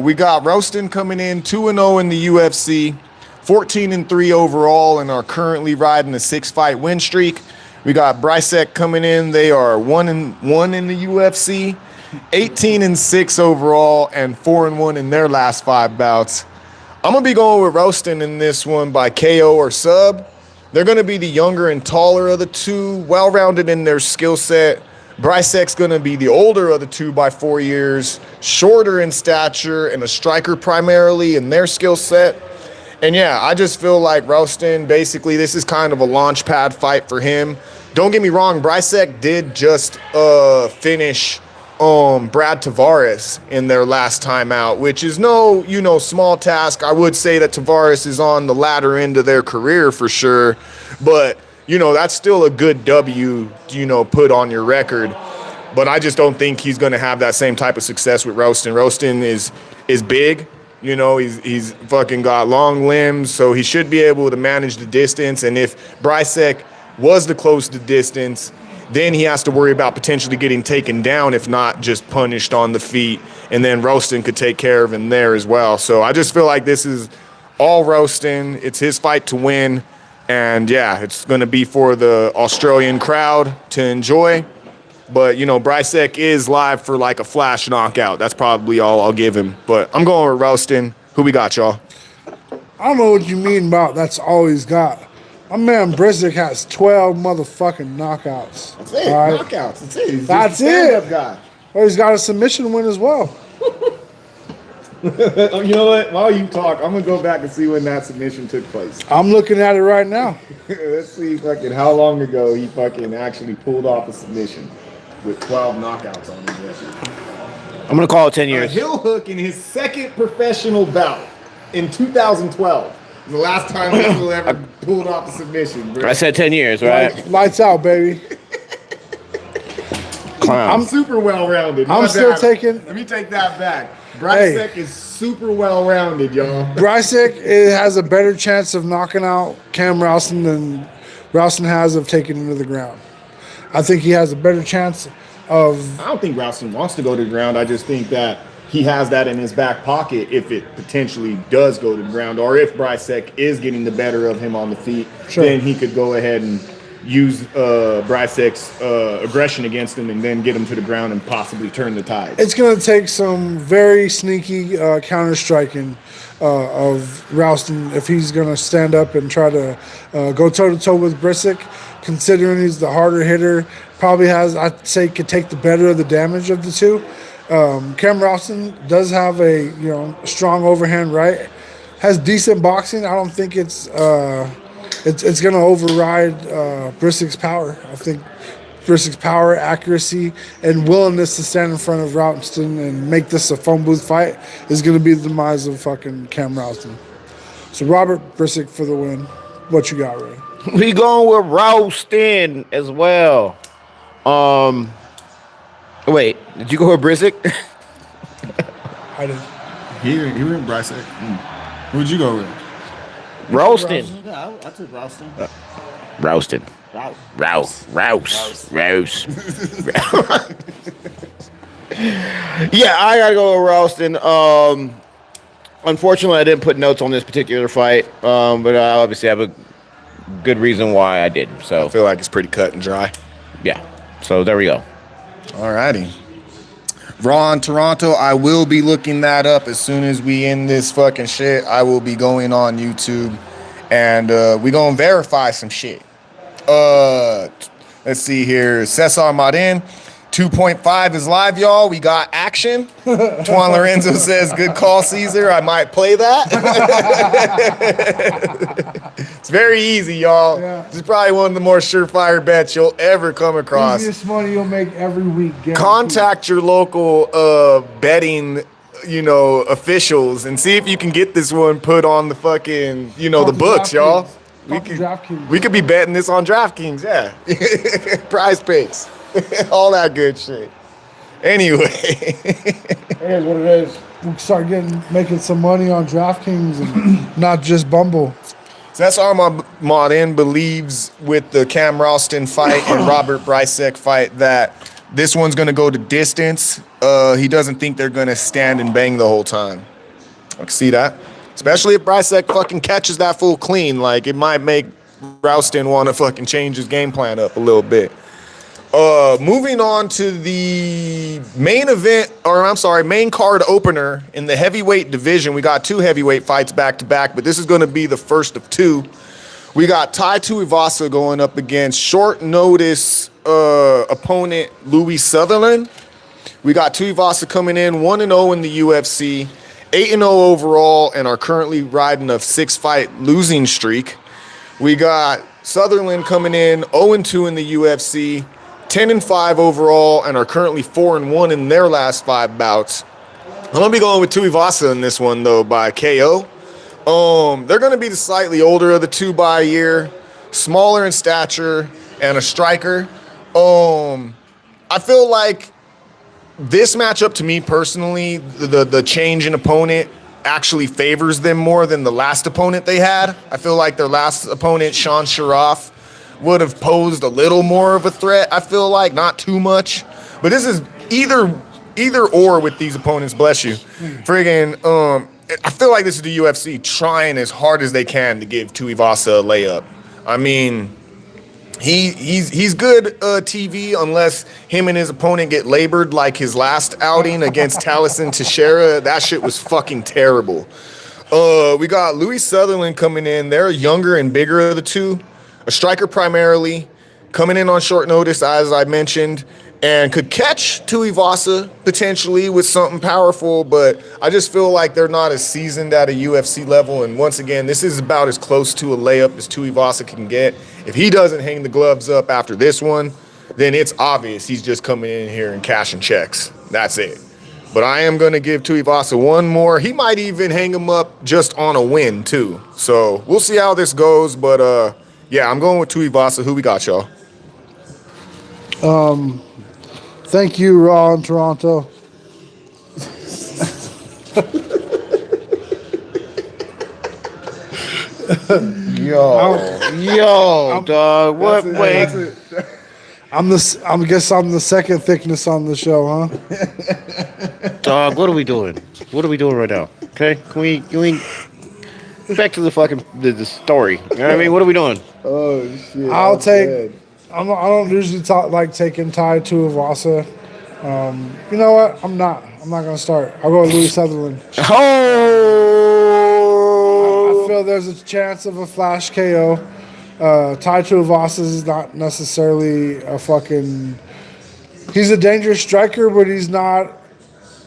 We got Roston coming in 2-0 in the UFC, 14-3 overall, and are currently riding a 6-fight win streak. We got Brisic coming in. They are 1-1 in the UFC, 18-6 overall, and 4-1 in their last 5 bouts. I'm going to be going with Roston in this one by KO or sub. They're going to be the younger and taller of the two, well-rounded in their skill set. Brysic's going to be the older of the two by 4 years, shorter in stature, and a striker primarily in their skill set. And yeah, I just feel like Roston, basically, this is kind of a launch pad fight for him. Don't get me wrong, Brisic did just finish Brad Tavares in their last time out, which is no, small task. I would say that Tavares is on the latter end of their career for sure, but that's still a good W, put on your record. But I just don't think he's going to have that same type of success with Roston. Roston is big. He's fucking got long limbs, so he should be able to manage the distance. And if Brisic was to close the distance, then he has to worry about potentially getting taken down, if not just punished on the feet. And then Roston could take care of him there as well. So I just feel like this is all Roston. It's his fight to win. And yeah, it's going to be for the Australian crowd to enjoy. But, you know, Brysek is live for like a flash knockout. That's probably all I'll give him. But I'm going with Roastin. Who we got, y'all? I don't know what you mean about that's all he's got. My man Brisick has 12 motherfucking knockouts. That's it. All right? Knockouts. That's it. He's That's just a stand-up it. guy. Well, he's got a submission win as well. You know what? While you talk, I'm going to go back and see when that submission took place. I'm looking at it right now. Let's see fucking how long ago he fucking actually pulled off a submission with 12 knockouts on his record. I'm gonna call it 10 years. Heel hook in his second professional bout in 2012. The last time Hill ever pulled off a submission, bro. I said 10 years, right? Lights out, baby. Clown. I'm super well-rounded. I'm still taking. Let me take that back. Brysek is super well-rounded, y'all. Brysek has a better chance of knocking out Cam Ralston than Ralston has of taking him to the ground. I think he has a better chance of. I don't think Ralston wants to go to the ground. I just think that he has that in his back pocket if it potentially does go to the ground, or if Brysek is getting the better of him on the feet, then he could go ahead and use Brysek's aggression against him and then get him to the ground and possibly turn the tide. It's going to take some very sneaky counter-striking of Ralston if he's going to stand up and try to go toe-to-toe with Brisick, considering he's the harder hitter. Probably has, I'd say, could take the better of the damage of the two. Cam Ralston does have a strong overhand right, has decent boxing. I don't think it's going to override Brisick's power. I think Brisick's power, accuracy, and willingness to stand in front of Ralston and make this a phone booth fight is going to be the demise of fucking Cam Ralston. So Robert Brisick for the win. What you got, Ray? We going with Ralston as well. Wait, did you go with Brisick? I did. He went Brysek. Who'd you go with? Ralston. Yeah, I took Ralston. Ralston. Rouse. Rouse. Yeah, I gotta go with Ralston. Unfortunately, I didn't put notes on this particular fight, but I obviously have a good reason why I did. So I feel like it's pretty cut and dry. yeah. So there we go. Alrighty. Raw in Toronto, I will be looking that up as soon as we end this fucking shit. I will be going on YouTube and we gonna verify some shit. Let's see here. Cesar Marin, 2.5 is live, y'all. We got action. Tuan Lorenzo says, good call, Caesar. I might play that. It's very easy, y'all. Yeah. This is probably one of the more surefire bets you'll ever come across. Easiest money you'll make every week. Guaranteed. Contact your local betting, officials and see if you can get this one put on the fucking, the books, y'all. We could be betting this on DraftKings, yeah. Prize picks. All that good shit. Anyway. Here's what it is. We can start making some money on DraftKings and not just Bumble. Cesar Marin believes with the Cam Ralston fight and Robert Brysek fight that this one's going to go to distance. He doesn't think they're going to stand and bang the whole time. I can see that. Especially if Brysek fucking catches that full clean. Like, it might make Ralston want to fucking change his game plan up a little bit. Moving on to the main card opener in the heavyweight division. We got two heavyweight fights back to back, but this is going to be the first of two. We got Tai Tuivasa going up against short notice opponent Louis Sutherland. We got Tuivasa coming in 1-0 in the UFC, 8-0 overall, and are currently riding a 6-fight losing streak. We got Sutherland coming in 0-2 in the UFC, 10-5 overall, and are currently 4-1 in their last 5 bouts. I'm gonna be going with Tuivasa in this one though by KO. They're gonna be the slightly older of the two by a year, smaller in stature, and a striker. I feel like this matchup, to me personally, the change in opponent actually favors them more than the last opponent they had. I feel like their last opponent, Sean Sharaf, would have posed a little more of a threat. I feel like not too much, but this is either or with these opponents. Bless you, friggin'. I feel like this is the UFC trying as hard as they can to give Tuivasa a layup. I mean, He's good TV unless him and his opponent get labored like his last outing against Taliesin Teixeira. That shit was fucking terrible. We got Louis Sutherland coming in. They're younger and bigger of the two. A striker primarily, coming in on short notice, as I mentioned, and could catch Tuivasa potentially with something powerful, but I just feel like they're not as seasoned at a UFC level. And once again, this is about as close to a layup as Tuivasa can get. If he doesn't hang the gloves up after this one, then it's obvious he's just coming in here and cashing checks. That's it. But I am going to give Tuivasa one more. He might even hang him up just on a win, too. So we'll see how this goes. But, yeah, I'm going with Tuivasa. Who we got, y'all? Thank you, Raw in Toronto. Yo, dog. What? Wait. I guess I'm the second thickness on the show, huh? Dog, what are we doing? What are we doing right now? Okay, can we back to the fucking the story? You know what I mean? What are we doing? Oh, shit. I'll take. I don't usually like taking Tai Tuivasa. You know what? I'm not gonna start. I'll go with Louis Sutherland. Oh! I feel there's a chance of a flash KO. Tai Tuivasa is not necessarily a fucking. He's a dangerous striker, but he's not.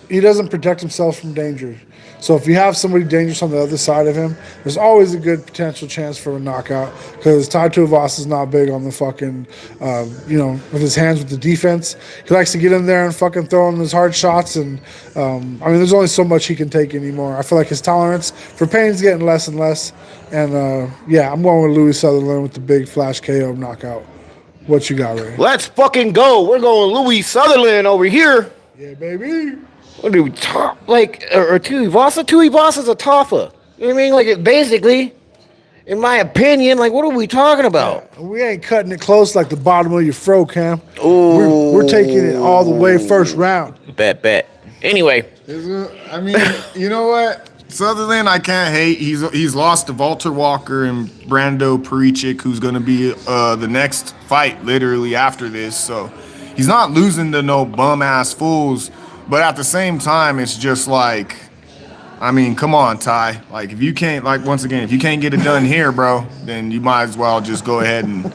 He doesn't protect himself from danger. So if you have somebody dangerous on the other side of him, there's always a good potential chance for a knockout because Tai Tuivasa is not big on the fucking, with his hands with the defense. He likes to get in there and fucking throw in his hard shots. And, there's only so much he can take anymore. I feel like his tolerance for pain is getting less and less. And, I'm going with Louis Sutherland with the big flash KO knockout. What you got, Ray? Let's fucking go. We're going Louis Sutherland over here. Yeah, baby. What do we talk like? Or Tuivasa? Tuivasa's a Tafa. You know what I mean? Like, it basically, in my opinion, like, what are we talking about? Yeah, we ain't cutting it close like the bottom of your fro, Cam. Ooh. We're taking it all the way first round. Bet. Anyway. I mean, you know what? Sutherland, I can't hate. He's lost to Walter Walker and Brando Pericic, who's going to be the next fight literally after this. So he's not losing to no bum-ass fools. But at the same time, it's just like, I mean, come on, Ty. Like, if you can't, once again, if you can't get it done here, bro, then you might as well just go ahead and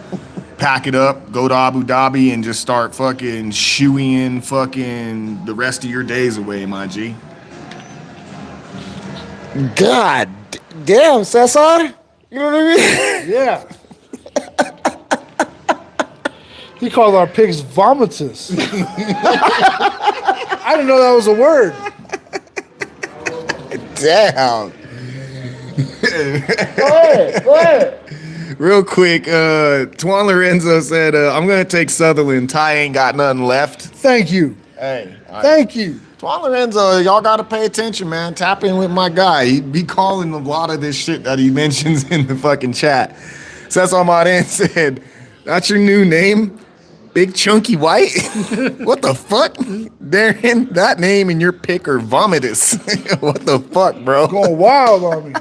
pack it up, go to Abu Dhabi, and just start fucking shooing fucking the rest of your days away, my G. God damn, Cesar. You know what I mean? Yeah. He called our pigs vomitus. I didn't know that was a word. Damn. Go ahead. Real quick, Tuan Lorenzo said, I'm going to take Sutherland. Ty ain't got nothing left. Thank you. Hey. Thank you. Tuan Lorenzo, y'all got to pay attention, man. Tap in with my guy. He be calling a lot of this shit that he mentions in the fucking chat. Cesar Marin said, that's your new name? Big Chunky White? What the fuck? Darren, that name and your pick are vomitus. What the fuck, bro? Going wild on me.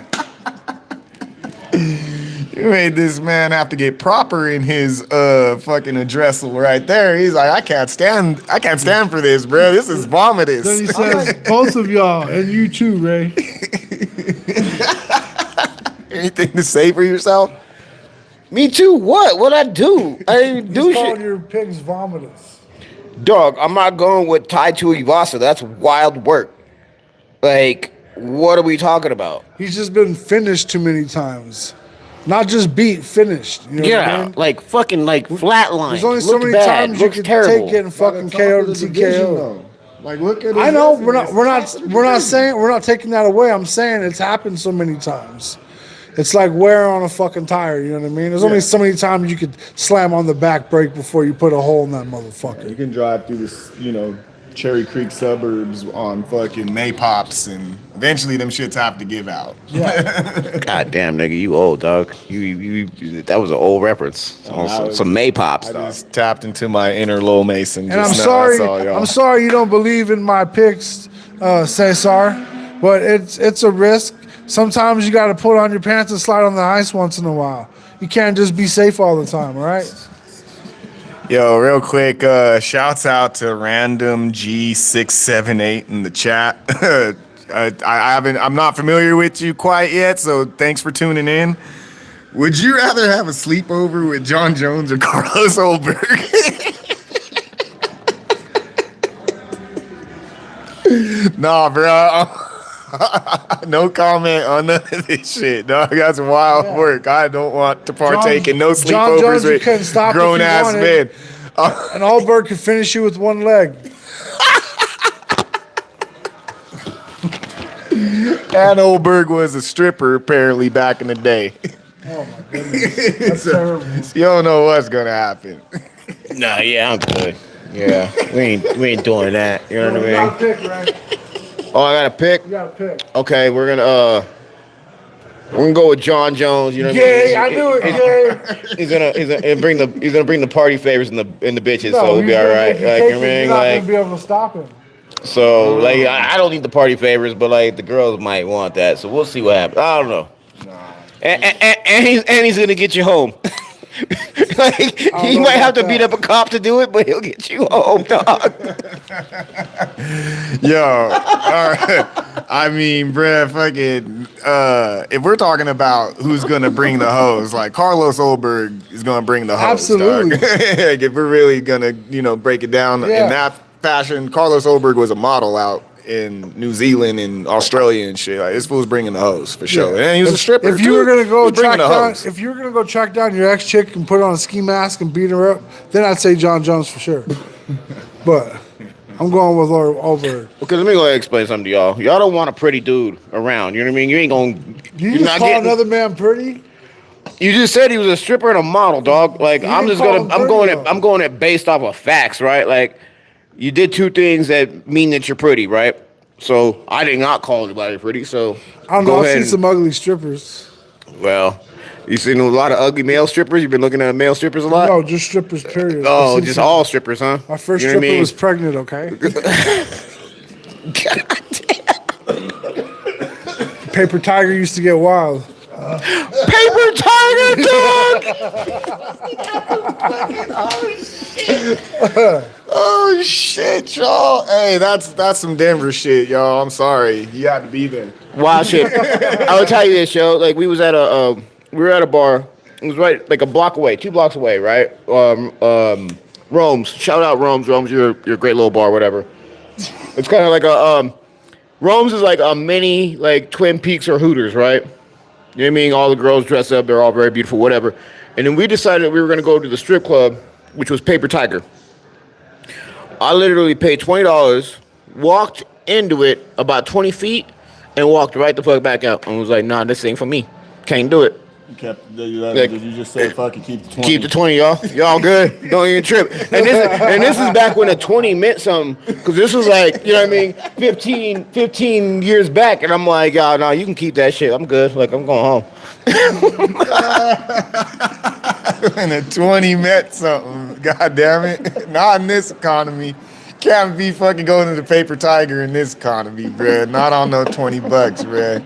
You made this man have to get proper in his fucking address right there. He's like, I can't stand for this, bro. This is vomitus. Then he says, both of y'all, and you too, Ray. Anything to say for yourself? Me too. What? What'd I do? I didn't do He's shit. calling your pigs vomitus. Dog, I'm not going with Tai Tuivasa. That's wild work. Like, what are we talking about? He's just been finished too many times. Not just beat, finished. You know what I mean? like fucking flatline. There's only so many times you can take it and fucking KO to TKO. Like, look at. I know we're not taking that away. I'm saying it's happened so many times. It's like wear on a fucking tire, you know what I mean? There's only so many times you could slam on the back brake before you put a hole in that motherfucker. You can drive through this, Cherry Creek suburbs on fucking Maypops, and eventually them shits have to give out. Yeah. God damn, nigga, you old, dog. You that was an old reference. Some Maypops, I dog. just tapped into my inner Lowell Mason. And I'm sorry you don't believe in my picks, Cesar, but it's a risk. Sometimes you got to put on your pants and slide on the ice once in a while. You can't just be safe all the time, all right? Yo, real quick, shouts out to random G678 in the chat. I'm not familiar with you quite yet, so thanks for tuning in. Would you rather have a sleepover with John Jones or Carlos Olberg? Nah, bro. No comment on none of this shit, dog. That's wild work. I don't want to partake in no John sleepovers Jones, you with couldn't stop grown if you ass wanted. men. And Allberg could finish you with one leg. And Olberg was a stripper apparently back in the day. Oh my goodness. That's terrible. You don't know what's gonna happen. Nah, yeah, I'm good. Yeah, we ain't doing that. You know what I mean? Pick, right? Oh, I gotta pick. You gotta pick. Okay, we're gonna go with John Jones. You know what Yay, I I mean? knew it. Yay. He's gonna bring the party favors and the bitches, so we'll be he's all gonna right. make you Like, take you know it. what I You're mean? not Like, gonna be able to stop him. so like I don't need the party favors, but like the girls might want that. So we'll see what happens. I don't know. And he's gonna get you home. Like he might have to beat up a cop to do it, but he'll get you home, dog. Yo, all right. I mean, bruh, fucking, if we're talking about who's gonna bring the hose, like Carlos Olberg is gonna bring the hose. Absolutely. Dog. Like, if we're really gonna, break it down in that fashion, Carlos Olberg was a model out in New Zealand and Australia and shit. Like, this fool's bringing the hose for sure. And he was a stripper. If you were gonna go track down your ex chick and put on a ski mask and beat her up, then I'd say John Jones for sure. But I'm going with Olberg. Okay, let me go ahead and explain something to y'all. Y'all don't want a pretty dude around. You know what I mean? You ain't gonna. You just call another man pretty? You just said he was a stripper and a model, dog. Like I'm going it based off of facts, right? Like you did two things that mean that you're pretty, right? So I did not call anybody pretty. So I don't know. I've seen some ugly strippers. Well, you seen a lot of ugly male strippers. You've been looking at male strippers a lot. No, just strippers. Period. Oh, just all strippers, huh? My first stripper was pregnant. Okay. God damn. Paper Tiger used to get wild. Paper Tiger, dog. Oh shit, y'all. Hey, that's some Denver shit, y'all. I'm sorry. You had to be there. Wild shit. I'll tell you this, yo. Like we were at a bar. It was right like 2 blocks away, right? Rome's. Shout out Rome's. Rome's, you're a great little bar, whatever. It's kind of like Rome's is like a mini like Twin Peaks or Hooters, right? You know what I mean? All the girls dress up. They're all very beautiful, whatever. And then we decided we were going to go to the strip club, which was Paper Tiger. I literally paid $20, walked into it about 20 feet, and walked right the fuck back out. And was like, nah, this ain't for me. Can't do it. Did you just say fuck it, keep the 20? Keep the 20, y'all. Y'all good. Don't even trip. And this is back when a 20 meant something. Because this was like, you know what I mean, 15 years back. And I'm like, y'all, no, you can keep that shit. I'm good. Like, I'm going home. And a 20 meant something. God damn it. Not in this economy. Can't be fucking going to the Paper Tiger in this economy, bruh. Not on no $20, bruh.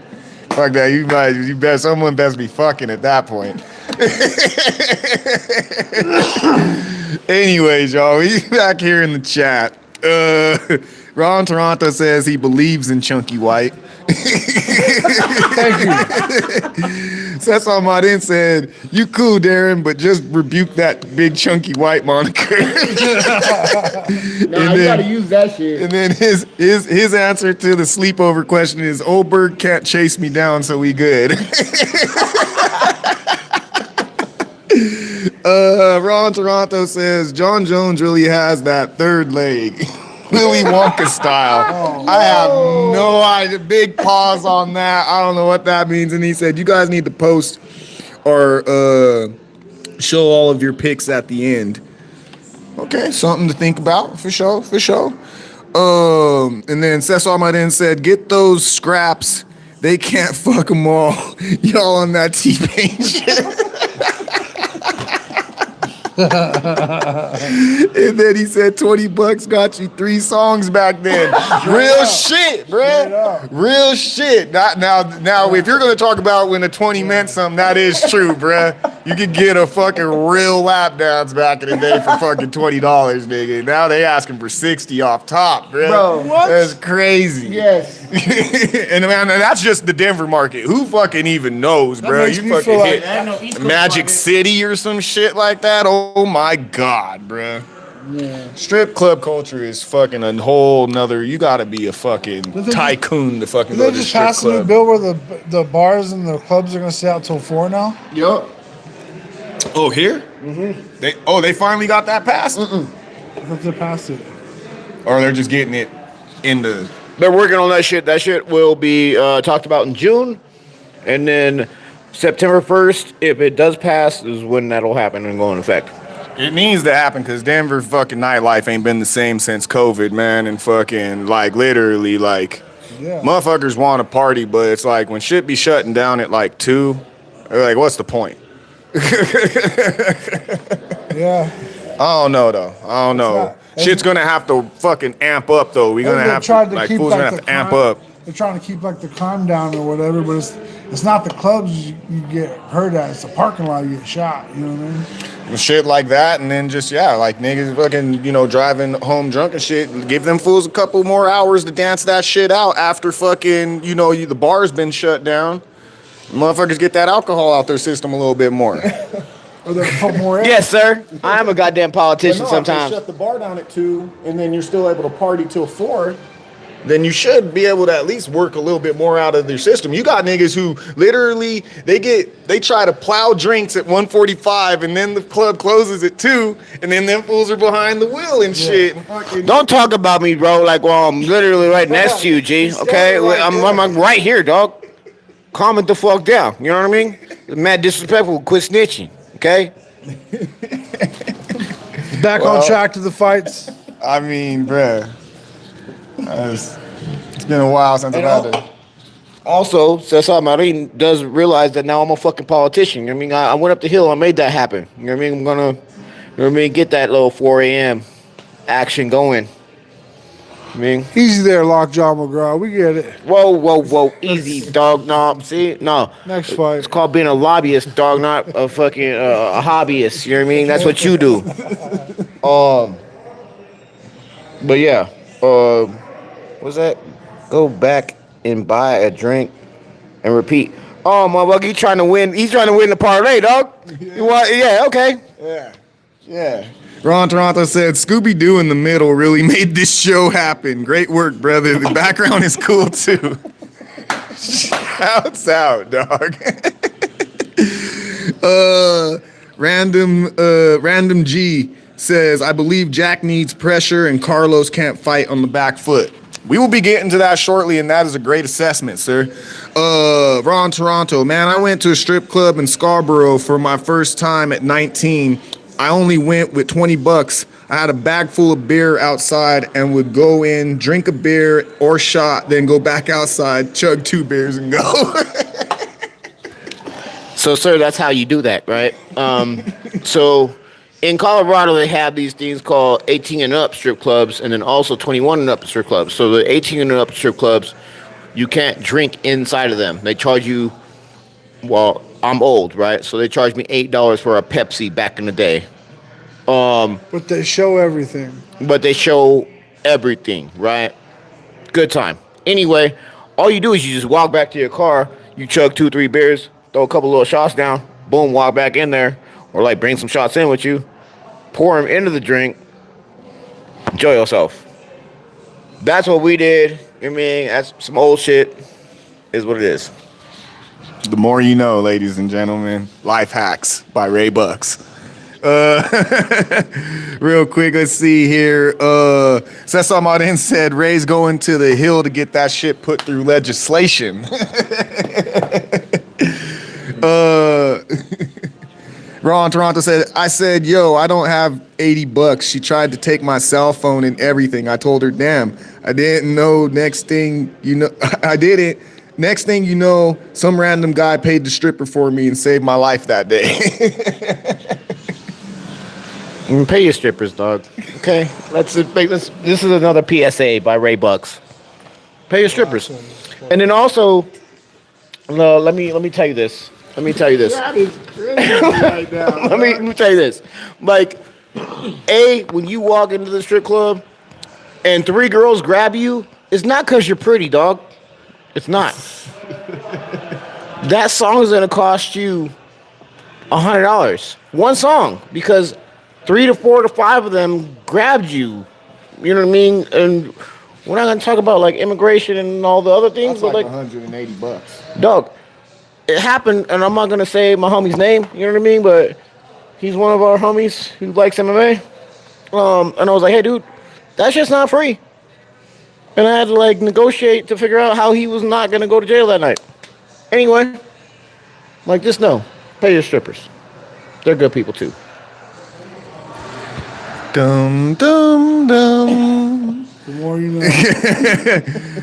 Fuck that. Someone best be fucking at that point. Anyways, y'all, we back here in the chat. Ron Toronto says he believes in Chunky White. Thank you. That's all Martin said. You cool, Darren, but just rebuke that big Chunky White moniker. Nah, you gotta use that shit. And then his answer to the sleepover question is Olberg can't chase me down, so we good. Ron Toronto says John Jones really has that third leg. Willy Wonka style. I have no idea. Big pause on that. I don't know what that means. And he said, you guys need to post or show all of your picks at the end. Okay, something to think about for sure. And then Cesar Marin said, get those scraps. They can't fuck them all. Y'all on that T-Pain shit. And then he said $20 got you 3 songs back then. Real shit, bruh. Real shit. Now, if you're gonna talk about when the 20 meant something, that is true, bruh. You could get a fucking real lap dance back in the day for fucking $20, nigga. Now they asking for 60 off top, bro. What? That's crazy. Yes. And man, that's just the Denver market. Who fucking even knows, bro? makes You me fucking feel like- hit Magic City or some shit like that. Oh my God, bro. Yeah. Strip club culture is fucking a whole nother. You gotta be a fucking tycoon to fucking go They to just strip passed a new club. bill where the bars and the clubs are gonna stay out till 4 now. Yup. Oh, here? Mm-hmm. They finally got that passed? I thought they passed it. Or they're just getting it in the. They're working on that shit. That shit will be talked about in June. And then September 1st, if it does pass, is when that'll happen and go into effect. It needs to happen because Denver fucking nightlife ain't been the same since COVID, man. And fucking, like, literally, like, motherfuckers want to party, but it's like when shit be shutting down at like 2, they're like, what's the point? Yeah. I don't know, though. I don't know. Shit's gonna have to fucking amp up, though. We're gonna have to, like, fools gonna have to amp up. They're trying to keep like the crime down or whatever, but it's not the clubs you get hurt at. It's the parking lot you get shot. You know what I mean? And shit like that, and then just like niggas fucking driving home drunk and shit. Give them fools a couple more hours to dance that shit out after fucking the bar's been shut down. Motherfuckers get that alcohol out their system a little bit more. Or they put more in. Yes, sir. I am a goddamn politician sometimes. If they shut the bar down at 2, and then you're still able to party till 4. Then you should be able to at least work a little bit more out of their system. You got niggas who literally they try to plow drinks at 1:45 and then the club closes at 2 and then them fools are behind the wheel and shit. Don't talk about me, bro. Like, well, I'm literally right next to you, G. Okay, I'm right here, dog. Calm it the fuck down. You know what I mean? Mad disrespectful. Quit snitching. Okay. Back on track to the fights. I mean, bruh. It's been a while since I've had to. Also, Cesar Marin does realize that now I'm a fucking politician. I mean, I went up the hill. I made that happen. You know what I mean? I'm gonna, get that little 4 a.m. action going. I mean, Easy there, Lockjaw McGraw. We get it. whoa, easy, dog. No, see, no. Next fight. It's called being a lobbyist, dog, not a fucking a hobbyist. You know what I mean? That's what you do. But yeah, what's that? Go back and buy a drink and repeat. Oh, motherfucker, he's trying to win. He's trying to win the parlay, dog. You want? Yeah, okay. Yeah. Ron Toronto said, Scooby-Doo in the middle really made this show happen. Great work, brother. The background is cool, too. Shouts out, dog. Random G says, I believe Jack needs pressure and Carlos can't fight on the back foot. We will be getting to that shortly, and that is a great assessment, sir. Ron Toronto, man, I went to a strip club in Scarborough for my first time at 19. I only went with $20. I had a bag full of beer outside and would go in, drink a beer or shot, then go back outside, chug 2 beers and go. So, sir, that's how you do that, right? So in Colorado, they have these things called 18 and up strip clubs and then also 21 and up strip clubs. So the 18 and up strip clubs, you can't drink inside of them. They charge you, well, I'm old, right? So they charged me $8 for a Pepsi back in the day. But they show everything. But they show everything, right? Good time. Anyway, all you do is you just walk back to your car, you chug 2-3 beers, throw a couple little shots down, boom, walk back in there, or like bring some shots in with you, pour them into the drink, enjoy yourself. That's what we did. I mean, that's some old shit, is what it is. The more you know, ladies and gentlemen. Life hacks by RayBuck. Real quick, let's see here. Cesar Martin said Ray's going to the Hill to get that shit put through legislation. Ron Toronto said, I said, yo, I don't have $80. She tried to take my cell phone and everything. I told her, damn, I didn't know. Next thing you know, I did it. Next thing you know, some random guy paid the stripper for me and saved my life that day. Pay your strippers, dog. Okay, this is another PSA by RayBuck. Pay your strippers, and then also, let me tell you this. Let me tell you this. That is crazy right now. Let me tell you this. Like, when you walk into the strip club and 3 girls grab you, it's not because you're pretty, dog. It's not. That song is gonna cost you $100. One song, because 3 to 4 to 5 of them grabbed you. You know what I mean? And we're not gonna talk about like immigration and all the other things. That's but like $180. dog, it happened, and I'm not gonna say my homie's name. You know what I mean? But he's one of our homies who likes MMA. And I was like, hey, dude, that shit's not free. And I had to like negotiate to figure out how he was not gonna go to jail that night. Anyway, like, just know, pay your strippers. They're good people too. Dum dum dum. The more you know.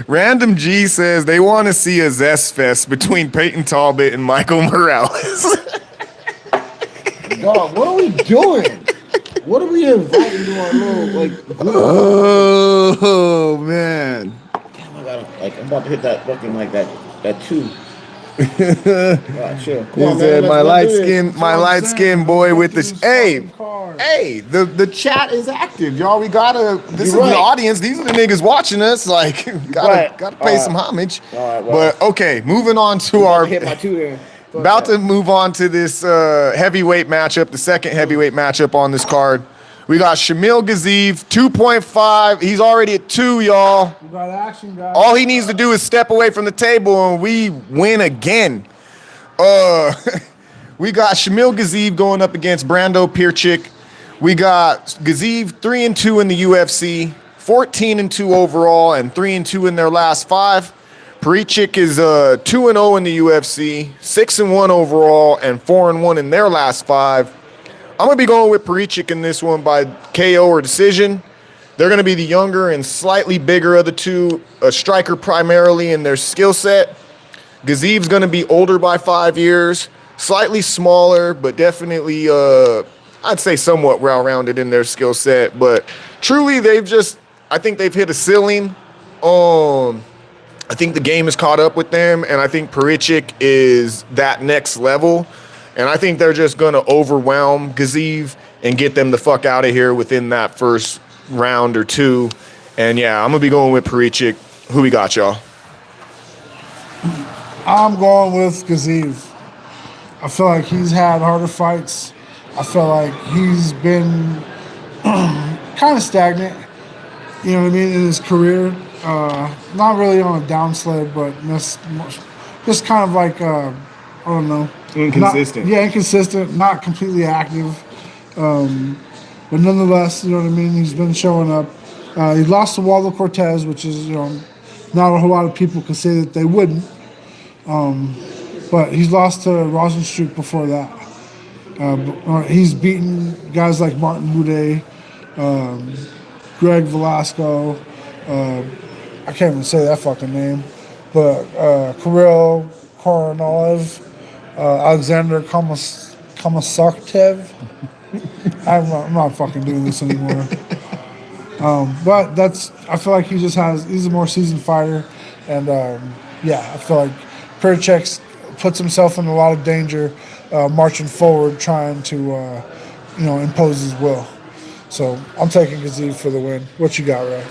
Random G says they want to see a Zest Fest between Peyton Talbot and Michael Morales. Dog, what are we doing? What are we inviting to our little like group? Oh man. Damn, I'm about to hit that fucking like that 2. Chill. Come on, He said, man, my light skin boy with the hey, Card. hey, the chat is active, y'all. We gotta. This is You're right. the audience. These are the niggas watching us. Like, gotta pay some homage. All right, well. But okay, moving on to our. hit my 2 there. About to move on to this heavyweight matchup, the second heavyweight matchup on this card. We got Shamil Gaziev, 2.5. He's already at 2, y'all. We got action, guys. All he needs to do is step away from the table and we win again. We got Shamil Gaziev going up against Brando Pirchik. We got Gaziev 3-2 in the UFC, 14-2 overall, and 3-2 in their last 5. Pirchik is 2-0 in the UFC, 6-1 overall, and 4-1 in their last 5. I'm going to be going with Pirchik in this one by KO or decision. They're going to be the younger and slightly bigger of the two, a striker primarily in their skill set. Gaziev's going to be older by 5 years, slightly smaller, but definitely, I'd say somewhat well-rounded in their skill set. But truly, I think they've hit a ceiling. I think the game has caught up with them, and I think Pirchik is that next level. And I think they're just going to overwhelm Gaziev and get them the fuck out of here within that first round or 2. And yeah, I'm going to be going with Pirchik. Who we got, y'all? I'm going with Gaziev. I feel like he's had harder fights. I feel like he's been kind of stagnant, you know what I mean, in his career. Not really on a downslide, but just kind of like, I don't know. Inconsistent. Inconsistent, not completely active. But nonetheless, you know what I mean, he's been showing up. He lost to Waldo Cortez, which is, you know, not a whole lot of people can say that they wouldn't. But he's lost to Rosenstruck before that. He's beaten guys like Martin Boudet, Greg Velasco, I can't even say that fucking name, but Kirill Koronov, Alexander Komisartev. I'm not fucking doing this anymore. But I feel like he's a more seasoned fighter. And I feel like Pirchik puts himself in a lot of danger marching forward, trying to, impose his will. So I'm taking Gaziev for the win. What you got, Ray?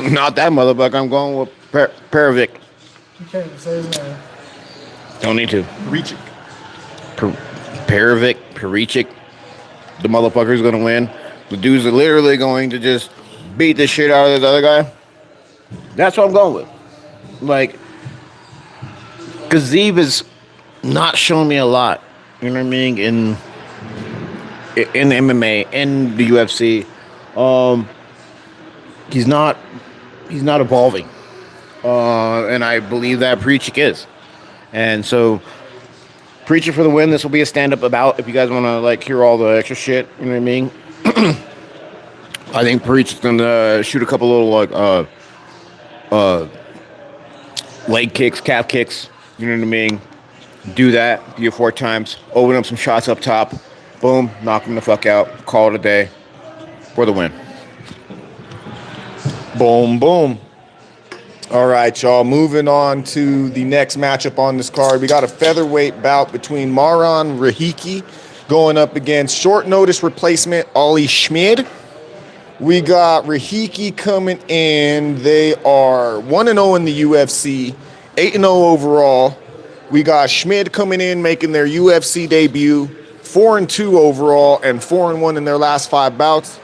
Not that motherfucker. I'm going with Perovic. You can't even say his name. Don't need to. Pirchik. Pirchik. The motherfucker's going to win. The dudes are literally going to just beat the shit out of this other guy. That's what I'm going with. Like, Gaziev is not showing me a lot. You know what I mean? In MMA, in the UFC. He's not evolving. And I believe that Pirchik is. And so, Pirchik for the win. This will be a stand-up about if you guys want to like hear all the extra shit. You know what I mean? I think Pirchik's gonna shoot a couple little like leg kicks, calf kicks. You know what I mean? Do that. Do it 4 times. Open up some shots up top. Boom. Knock him the fuck out. Call it a day for the win. Boom, boom. All right, y'all. Moving on to the next matchup on this card. We got a featherweight bout between Maran Rahiki going up against short notice replacement Ali Schmid. We got Rahiki coming in. They are 1-0 in the UFC, 8-0 overall. We got Schmid coming in, making their UFC debut, 4-2 overall and 4-1 in their last 5 bouts.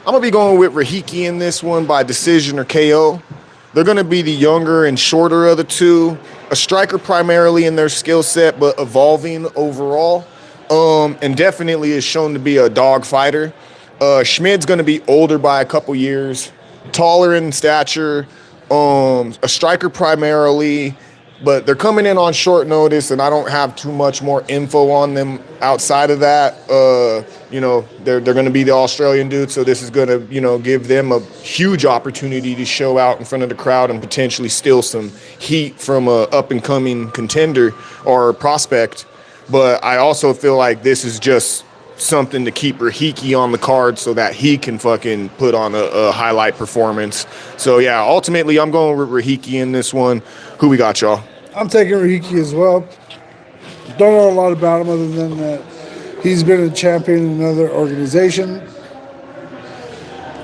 I'm going to be going with Rahiki in this one by decision or KO. They're going to be the younger and shorter of the two, a striker primarily in their skill set, but evolving overall, and definitely is shown to be a dog fighter. Schmid's going to be older by a couple years, taller in stature, a striker primarily, but they're coming in on short notice, and I don't have too much more info on them outside of that. They're going to be the Australian dude, so this is going to, give them a huge opportunity to show out in front of the crowd and potentially steal some heat from a up-and-coming contender or prospect. But I also feel like this is just something to keep Rahiki on the card so that he can fucking put on a highlight performance. So, yeah, ultimately, I'm going with Rahiki in this one. Who we got, y'all? I'm taking Rahiki as well. Don't know a lot about him other than that he's been a champion in another organization.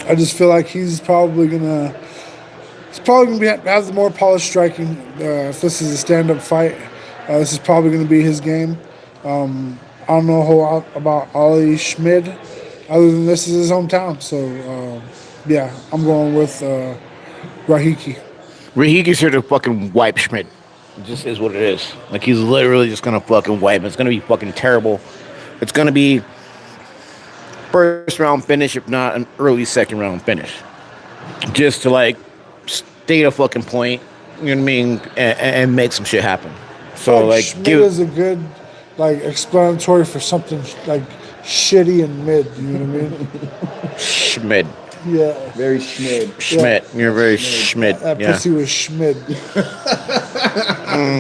I just feel like he's probably gonna have the more polished striking. If this is a stand-up fight, this is probably gonna be his game. I don't know a whole lot about Ali Schmid other than this is his hometown. So, I'm going with Rahiki. Rahiki's here to fucking wipe Schmidt. It just is what it is. Like, he's literally just going to fucking wipe him. It's going to be fucking terrible. It's going to be first round finish, if not an early second round finish. Just to, like, state a fucking point, you know what I mean, and make some shit happen. So, like, Schmid is a good, like, explanatory for something, like, shitty and mid, you know what I mean? Schmid. Yeah. Very Schmid. Schmid. Yeah. You're very Schmid. That yeah. pussy was Schmid.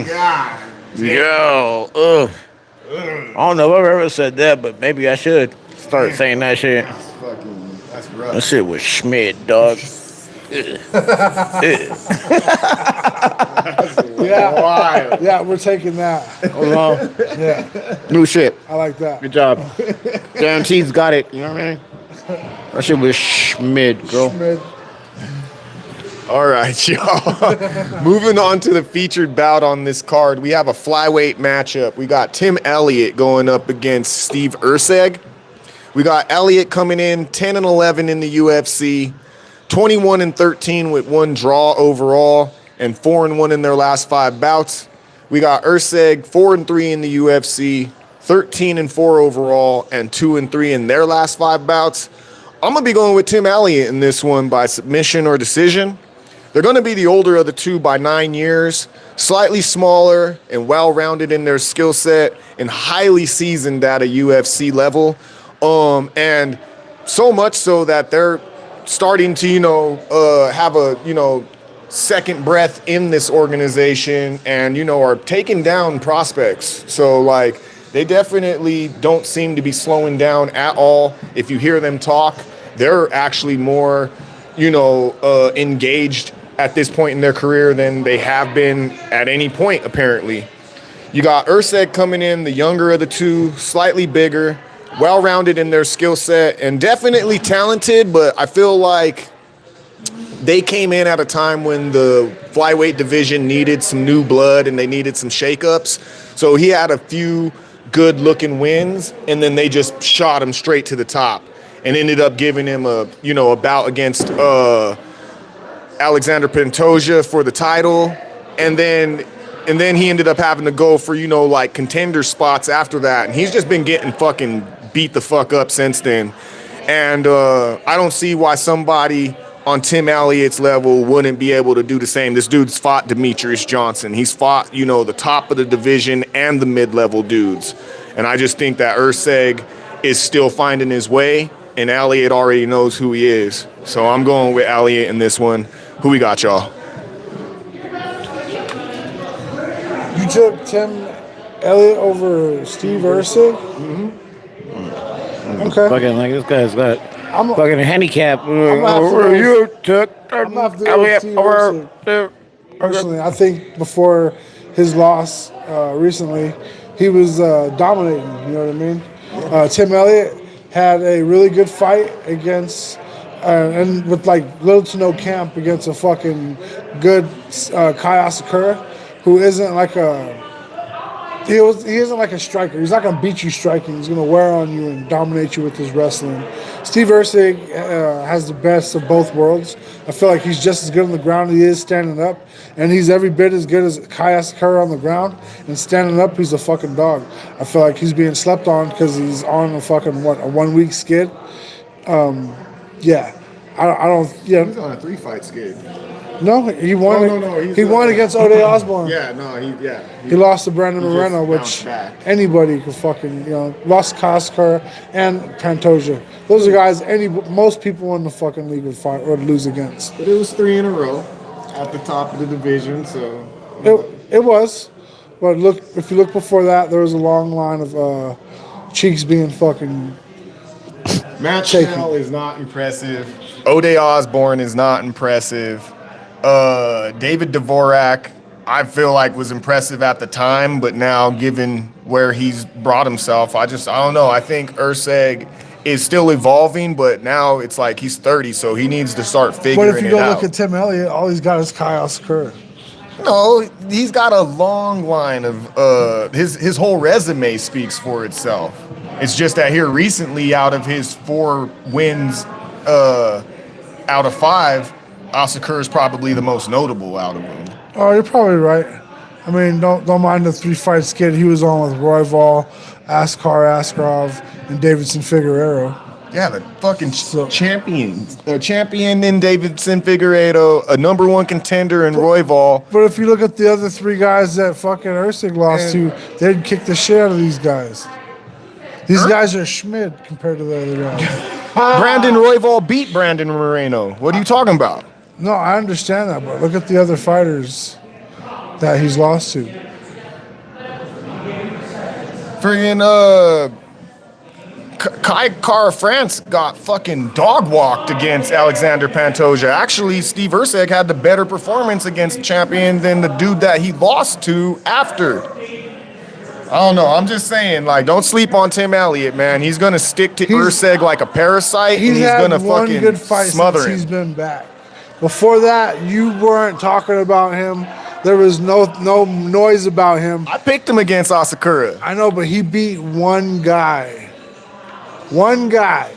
God. Yo. Ugh. I don't know if I've ever said that, but maybe I should start saying that shit. That's rough. That shit was Schmid, dog. Yeah. Wild. Yeah, we're taking that. Yeah. New shit. I like that. Good job. Guaranteed's got it. You know what I mean? That shit was Schmid, girl. Schmid. All right, y'all. Moving on to the featured bout on this card, we have a flyweight matchup. We got Tim Elliott going up against Steve Erceg. We got Elliott coming in 10-11 in the UFC, 21-13 with 1 draw overall, and 4-1 in their last 5 bouts. We got Erceg 4-3 in the UFC, 13-4 overall, and 2-3 in their last 5 bouts. I'm going to be going with Tim Elliott in this one by submission or decision. They're going to be the older of the two by 9 years, slightly smaller and well-rounded in their skill set and highly seasoned at a UFC level. And so much so that they're starting to, have a, second breath in this organization and, are taking down prospects. So, like, they definitely don't seem to be slowing down at all. If you hear them talk, they're actually more, engaged at this point in their career than they have been at any point, apparently. You got Erceg coming in, the younger of the two, slightly bigger, well-rounded in their skill set, and definitely talented, but I feel like they came in at a time when the flyweight division needed some new blood and they needed some shakeups. So he had a few good-looking wins, and then they just shot him straight to the top and ended up giving him a bout against Alexander Pantoja for the title, and then he ended up having to go for contender spots after that, and he's just been getting fucking beat the fuck up since then. And I don't see why somebody on Tim Elliott's level wouldn't be able to do the same. This dude's fought Demetrius Johnson. He's fought the top of the division and the mid-level dudes, and I just think that Erceg is still finding his way, and Elliott already knows who he is. So I'm going with Elliott in this one. Who we got, y'all? You took Tim Elliott over Steve Erceg? Okay. Fucking, like, this guy's got fucking handicap. I'm You took I'm not the Elliott Steve over. Personally, I think before his loss recently, he was dominating. You know what I mean? Tim Elliott had a really good fight against, and with like little to no camp against a fucking good Kai Asakura, who isn't like a. He isn't like a striker. He's not gonna beat you striking. He's gonna wear on you and dominate you with his wrestling. Steve Erceg has the best of both worlds. I feel like he's just as good on the ground as he is standing up, and he's every bit as good as Kai Asakura on the ground. And standing up, he's a fucking dog. I feel like he's being slept on because he's on a fucking a 1 week skid. Yeah, I don't. Yeah, He's on a 3-fight skid. no, he won. No. He won against Ode Osborne. Yeah, no, He lost to Brandon He just Moreno, which bounced back. anybody could fucking, lost Kaskar and Pantoja. Those are guys most people in the fucking league would fight or lose against. But it was 3 in a row at the top of the division, so. It was. But if you look before that, there was a long line of cheeks being fucking. Matt shaky. Schnell is not impressive. Ode Osborne is not impressive. David Dvorak, I feel like was impressive at the time, but now given where he's brought himself, I don't know. I think Erceg is still evolving, but now it's like he's 30, so he needs to start figuring it out. But if you go look at Tim Elliott, all he's got is Kai Asakura. No, he's got a long line of his whole resume speaks for itself. It's just that here recently, out of his 4 wins out of 5, Asakura is probably the most notable out of them. Oh, you're probably right. I mean, don't mind the 3-fight skid he was on with Royval, Askarov, and Davidson Figueiredo. Yeah, the fucking champions. The champion in Davidson Figueiredo, a number 1 contender in Royval. But if you look at the other 3 guys that fucking Erceg lost to, they'd kick the shit out of these guys. These guys are schmid compared to the other guys. Brandon Royval beat Brandon Moreno. What are you talking about? No, I understand that, but look at the other fighters that he's lost to. Friggin' Kai Kara France got fucking dog walked against Alexander Pantoja. Actually, Steve Erceg had the better performance against the champion than the dude that he lost to after. I don't know. I'm just saying, like, don't sleep on Tim Elliott, man. He's gonna stick to Erceg like a parasite, and he's gonna one fucking good fight smother since him. he's been back. Before that, you weren't talking about him. There was no noise about him. I picked him against Asakura. I know, but he beat one guy. One guy.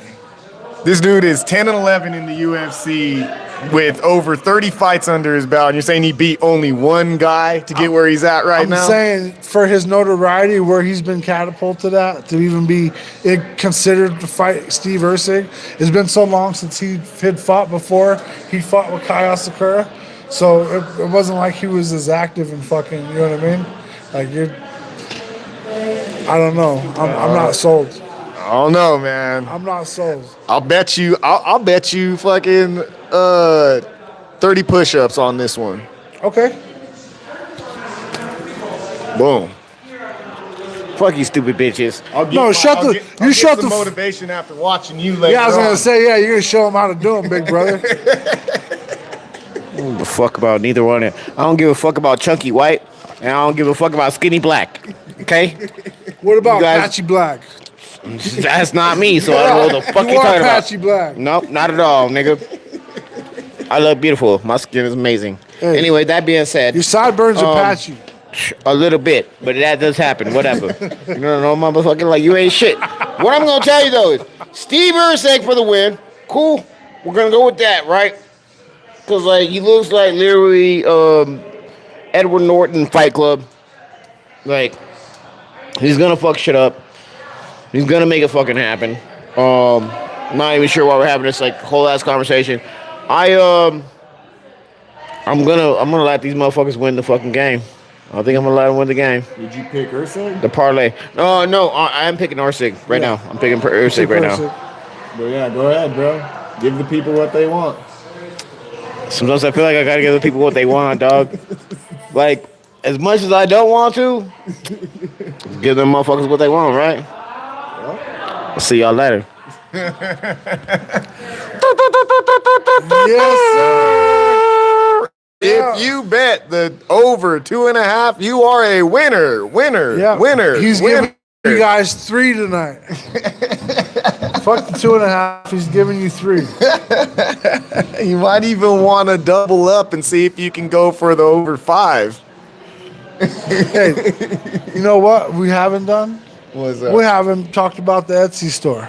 This dude is 10-11 in the UFC with over 30 fights under his belt, and you're saying he beat only one guy to get where he's at right now? I'm saying for his notoriety, where he's been catapulted at, to even be considered to fight Steve Erceg, it's been so long since he had fought before. He fought with Kai Asakura, so it wasn't like he was as active and fucking, you know what I mean? Like, I don't know. I'm not sold. I don't know, man. I'm not sold. I'll bet you fucking 30 push-ups on this one. Okay. Boom. Fuck you, stupid bitches. You shut the motivation after watching you later. Yeah, I was gonna say, yeah, you're gonna show them how to do them, big brother. I don't give a fuck about neither one. I don't give a fuck about Chunky White, and I don't give a fuck about Skinny Black. Okay? What about You guys- Patchy Black? That's not me, so I don't know what the fuck You you are talking Patchy about. Black. Nope, not at all, nigga. I look beautiful. My skin is amazing. Hey. Anyway, that being said, Your sideburns are patchy. a little bit, but that does happen. Whatever. You know, motherfucker, like you ain't shit. What I'm gonna tell you though is Steve Erceg for the win. Cool. We're gonna go with that, right? Cause like he looks like literally Edward Norton Fight Club. Like he's gonna fuck shit up. He's gonna make it fucking happen. I'm not even sure why we're having this like whole ass conversation. I'm gonna let these motherfuckers win the fucking game. I think I'm gonna let them win the game. Did you pick Erceg? The parlay. No, I am picking Erceg right now. I'm picking Erceg right now. But yeah, go ahead, bro. Give the people what they want. Sometimes I feel like I gotta give the people what they want, dog. Like, as much as I don't want to, give them motherfuckers what they want, right? I'll see y'all later. Yes, sir. If you bet the over 2.5, you are a winner. He's giving you guys 3 tonight. Fuck the 2.5. He's giving you 3. You might even want to double up and see if you can go for the over 5. Hey, you know what we haven't done? What's that? We haven't talked about the Etsy store.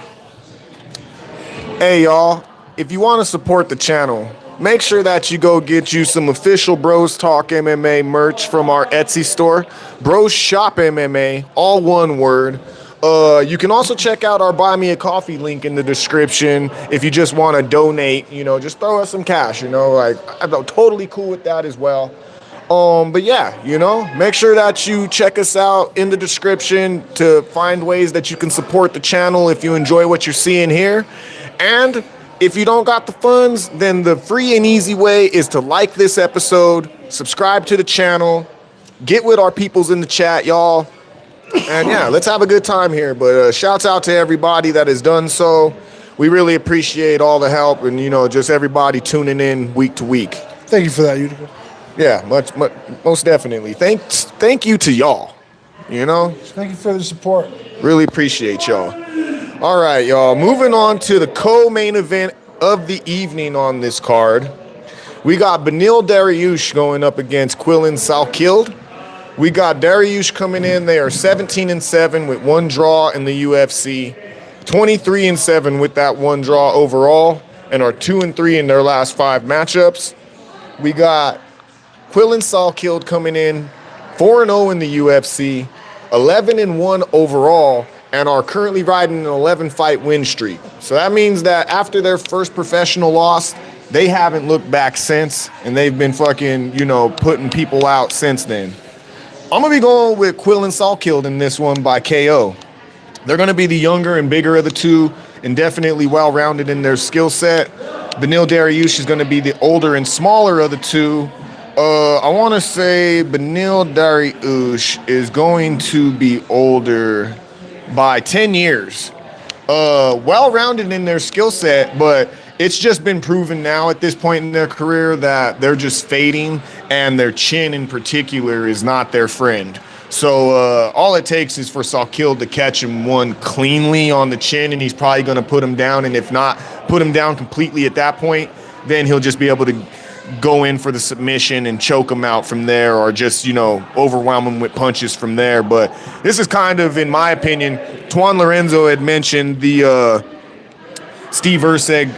Hey, y'all, if you want to support the channel, make sure that you go get you some official Bros Talk MMA merch from our Etsy store. Bros Shop MMA, all one word. You can also check out our Buy Me a Coffee link in the description if you just want to donate, just throw us some cash, I'm totally cool with that as well. But yeah, make sure that you check us out in the description to find ways that you can support the channel if you enjoy what you're seeing here. And if you don't got the funds, then the free and easy way is to like this episode, subscribe to the channel, get with our peoples in the chat, y'all. And yeah, let's have a good time here. But shouts out to everybody that has done so. We really appreciate all the help and, just everybody tuning in week to week. Thank you for that, Utica. Yeah, most definitely. Thank you to y'all. Thank you for the support. Really appreciate y'all. All right, y'all. Moving on to the co-main event of the evening on this card. We got Beneil Dariush going up against Quillan Salkild. We got Dariush coming in. They are 17-7 with 1 draw in the UFC, 23-7 with that 1 draw overall, and are 2-3 in their last 5 matchups. We got Quillan Salkild coming in 4-0 in the UFC, 11-1 overall, and are currently riding an 11-fight win streak. So that means that after their first professional loss, they haven't looked back since, and they've been fucking, putting people out since then. I'm going to be going with Quillan Salkild in this one by KO. They're going to be the younger and bigger of the two, and definitely well-rounded in their skill set. Beneil Dariush is going to be the older and smaller of the two. I want to say Beneil Dariush is going to be older by 10 years. Well-rounded in their skill set, but it's just been proven now at this point in their career that they're just fading, and their chin in particular is not their friend. So all it takes is for Salkild to catch him one cleanly on the chin, and he's probably going to put him down. And if not put him down completely at that point, then he'll just be able to go in for the submission and choke him out from there, or just, overwhelm him with punches from there. But this is kind of, in my opinion, Tuan Lorenzo had mentioned the Steve Erceg